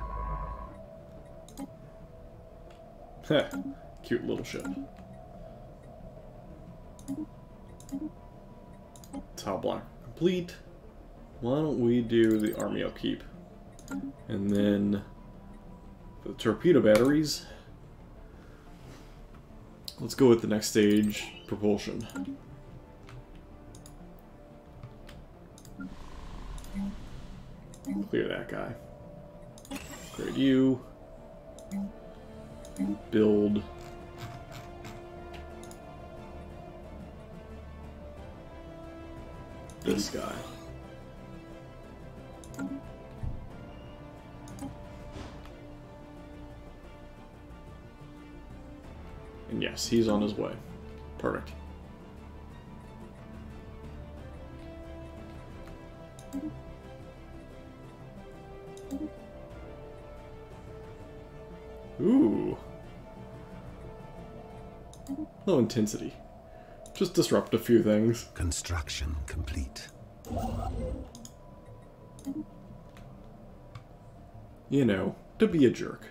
Heh. Cute little ship. Tile block complete. Why don't we do the army upkeep? And then for the torpedo batteries, let's go with the next stage, propulsion. Clear that guy. Upgrade you. Build. This guy. And yes, he's on his way. Perfect. Ooh. Low intensity. Just disrupt a few things. Construction complete. You know, to be a jerk.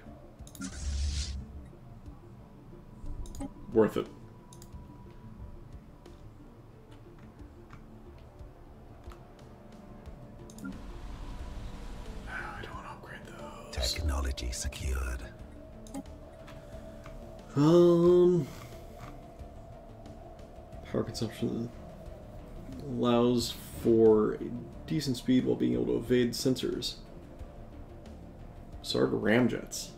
Worth it. I don't want to upgrade those. Technology secured. Power consumption allows for a decent speed while being able to evade sensors. Sarga ramjets.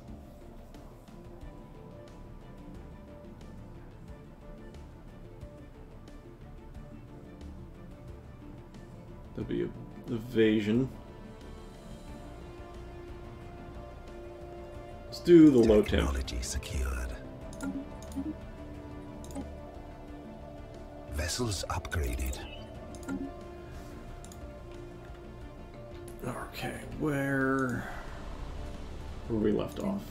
That'd be evasion. Let's do the low temp. Technology secured. Vessels upgraded. Okay, where we left off?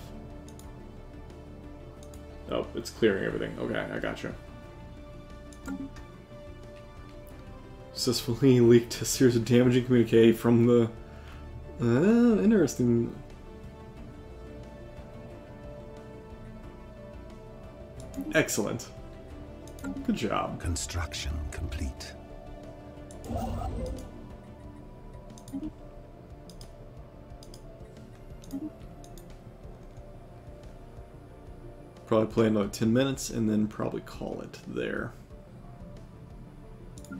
Oh, it's clearing everything. Okay, I gotcha. Successfully leaked a series of damaging communique from the... interesting. Excellent. Good job. Construction complete. Probably play another 10 minutes and then probably call it there. I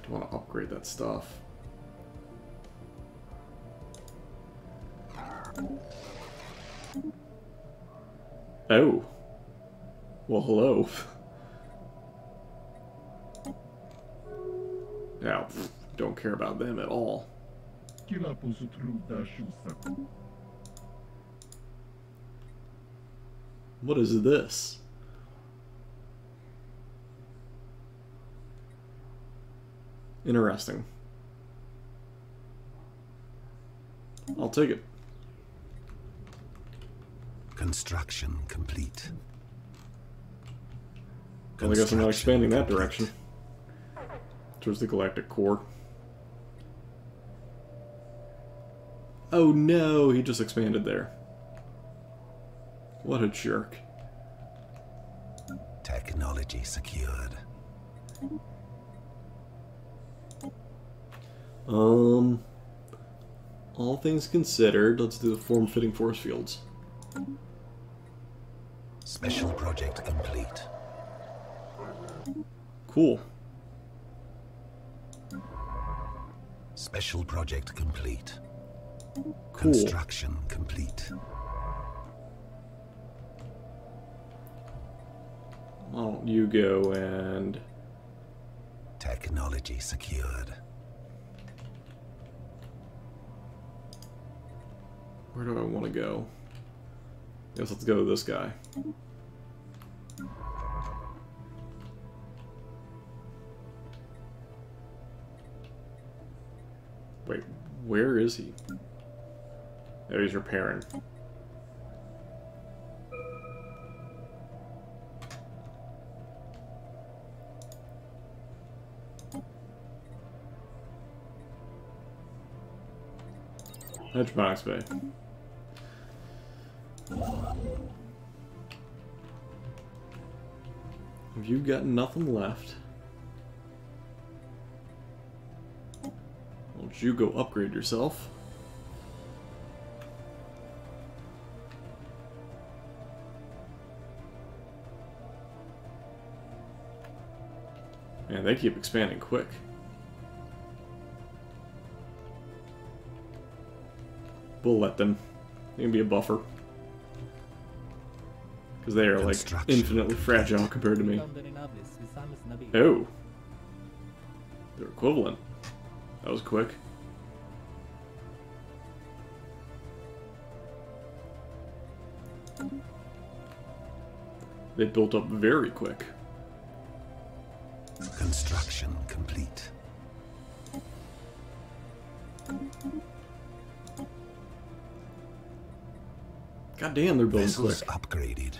do want to upgrade that stuff. Oh. Well, hello. Now, don't care about them at all. What is this? Interesting. I'll take it. Construction complete. Well, I guess I'm not expanding that direction. Towards the galactic core. Oh no, he just expanded there. What a jerk. Technology secured. All things considered, let's do the form-fitting force fields. Special project complete. Cool. Special project complete. Cool. Construction complete. Why don't you go and... Technology secured. Where do I want to go? Guess let's go to this guy. Wait, where is he? Oh, he's repairing. Hedgebox Bay. Have you got nothing left? Won't you go upgrade yourself? Man, they keep expanding quick. We'll let them. They can be a buffer. Because they are, like, infinitely fragile compared to me. Oh. They're equivalent. That was quick. They built up very quick. Construction complete. God damn, they're building Vessels quick. upgraded.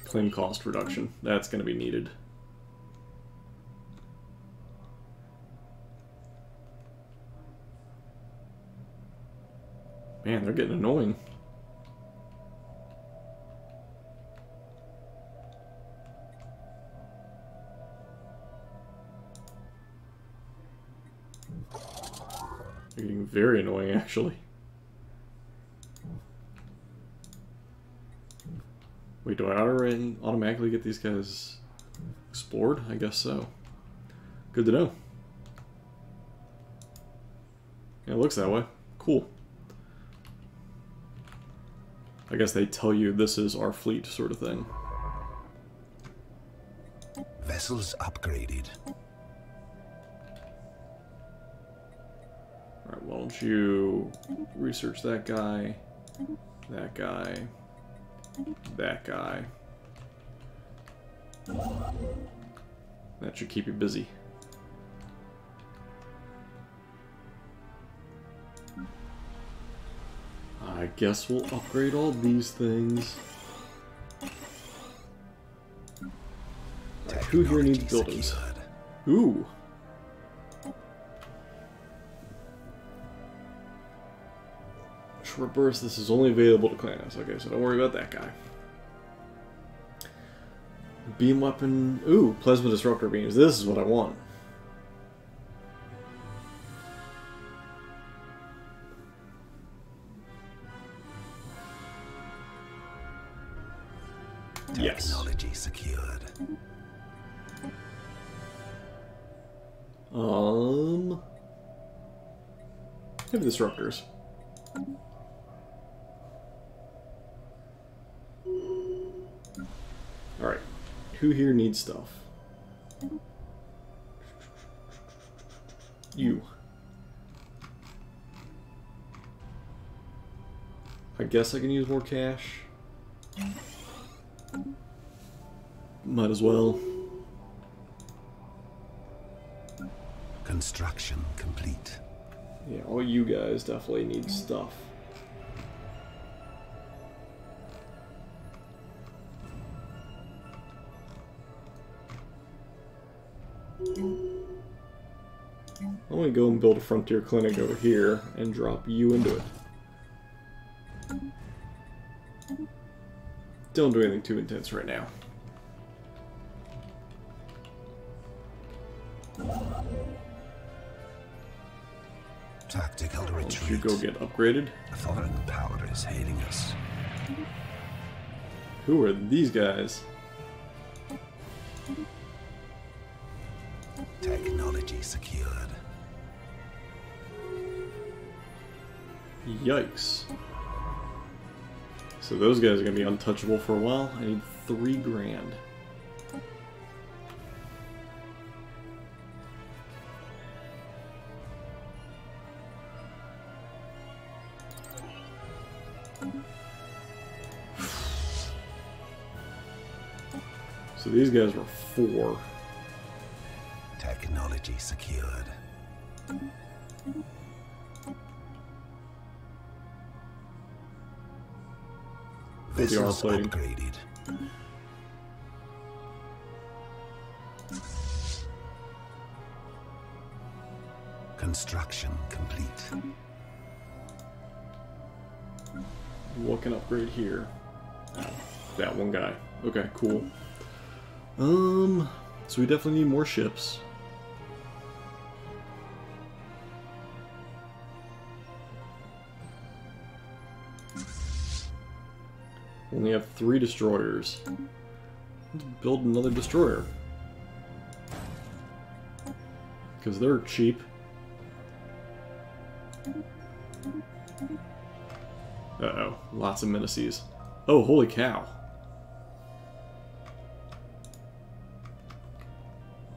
Claim cost reduction. That's going to be needed. Man, they're getting annoying. They're getting very annoying, actually. Wait, do I automatically get these guys explored? I guess so. Good to know. Yeah, it looks that way. Cool. I guess they tell you this is our fleet, sort of thing. Vessels upgraded. Alright, why don't you research that guy, that guy, that guy. That should keep you busy. I guess we'll upgrade all these things. Right, who here needs buildings? Secured. Ooh. Short burst, this is only available to clans. Okay, so don't worry about that guy. Beam weapon. Ooh, plasma disruptor beams. This is what I want. Yes. Technology secured. Heavy disruptors. Who here needs stuff? You. I guess I can use more cash. Might as well. Construction complete. Yeah, all you guys definitely need stuff. I'm gonna go and build a frontier clinic over here and drop you into it. Don't do anything too intense right now. Tactical You retreat. go get upgraded. A foreign power is hailing us. Who are these guys? Technology secured. Yikes. So those guys are gonna be untouchable for a while. I need 3 grand. So these guys were 4. Technology secured. Vessels plating. upgraded. Construction complete. What can upgrade here? Oh, that one guy. Okay, cool. So we definitely need more ships. We only have 3 destroyers. Let's build another destroyer. Because they're cheap. Uh-oh, lots of menaces. Oh, holy cow.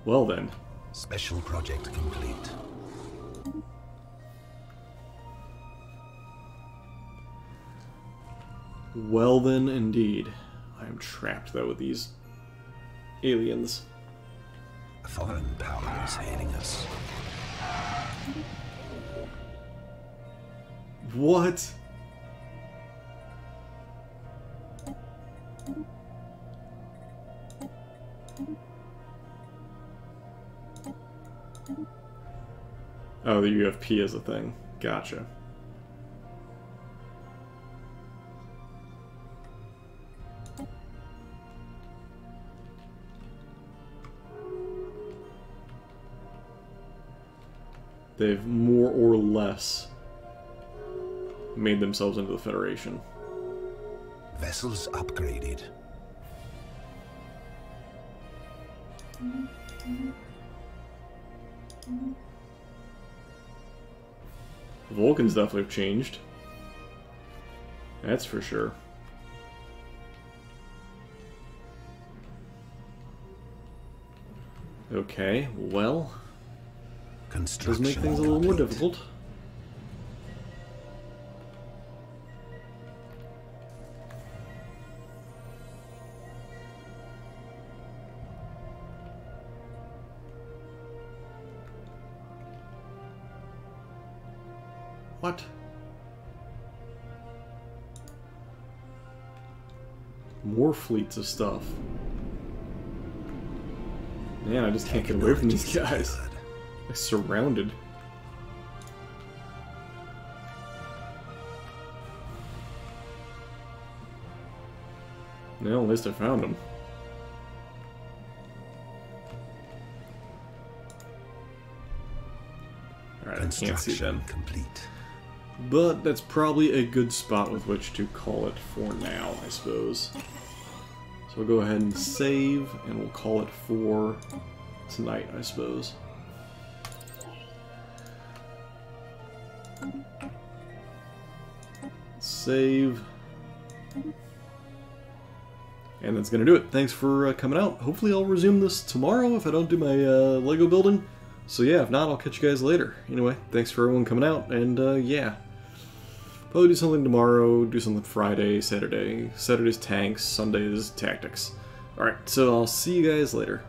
Well then. Special project complete. Well then, indeed. I am trapped, though, with these aliens. A foreign power is hailing us. What? Oh, the UFP is a thing. Gotcha. They've more or less made themselves into the Federation. Vessels upgraded. Vulcans definitely have changed. That's for sure. Okay, well, does Construction make things a little more complete. difficult. What? More fleets of stuff. Man, I just can't get away from these guys. They're surrounded. Well, at least I found them. Alright, I can't see Construction them. complete. But that's probably a good spot with which to call it for now, I suppose. So we'll go ahead and save, and we'll call it for tonight, I suppose. Save. And that's going to do it. Thanks for coming out. Hopefully I'll resume this tomorrow if I don't do my Lego building. So yeah, if not, I'll catch you guys later. Anyway, thanks for everyone coming out, and yeah. Probably do something tomorrow, do something Friday, Saturday. Saturday's tanks, Sunday's tactics. Alright, so I'll see you guys later.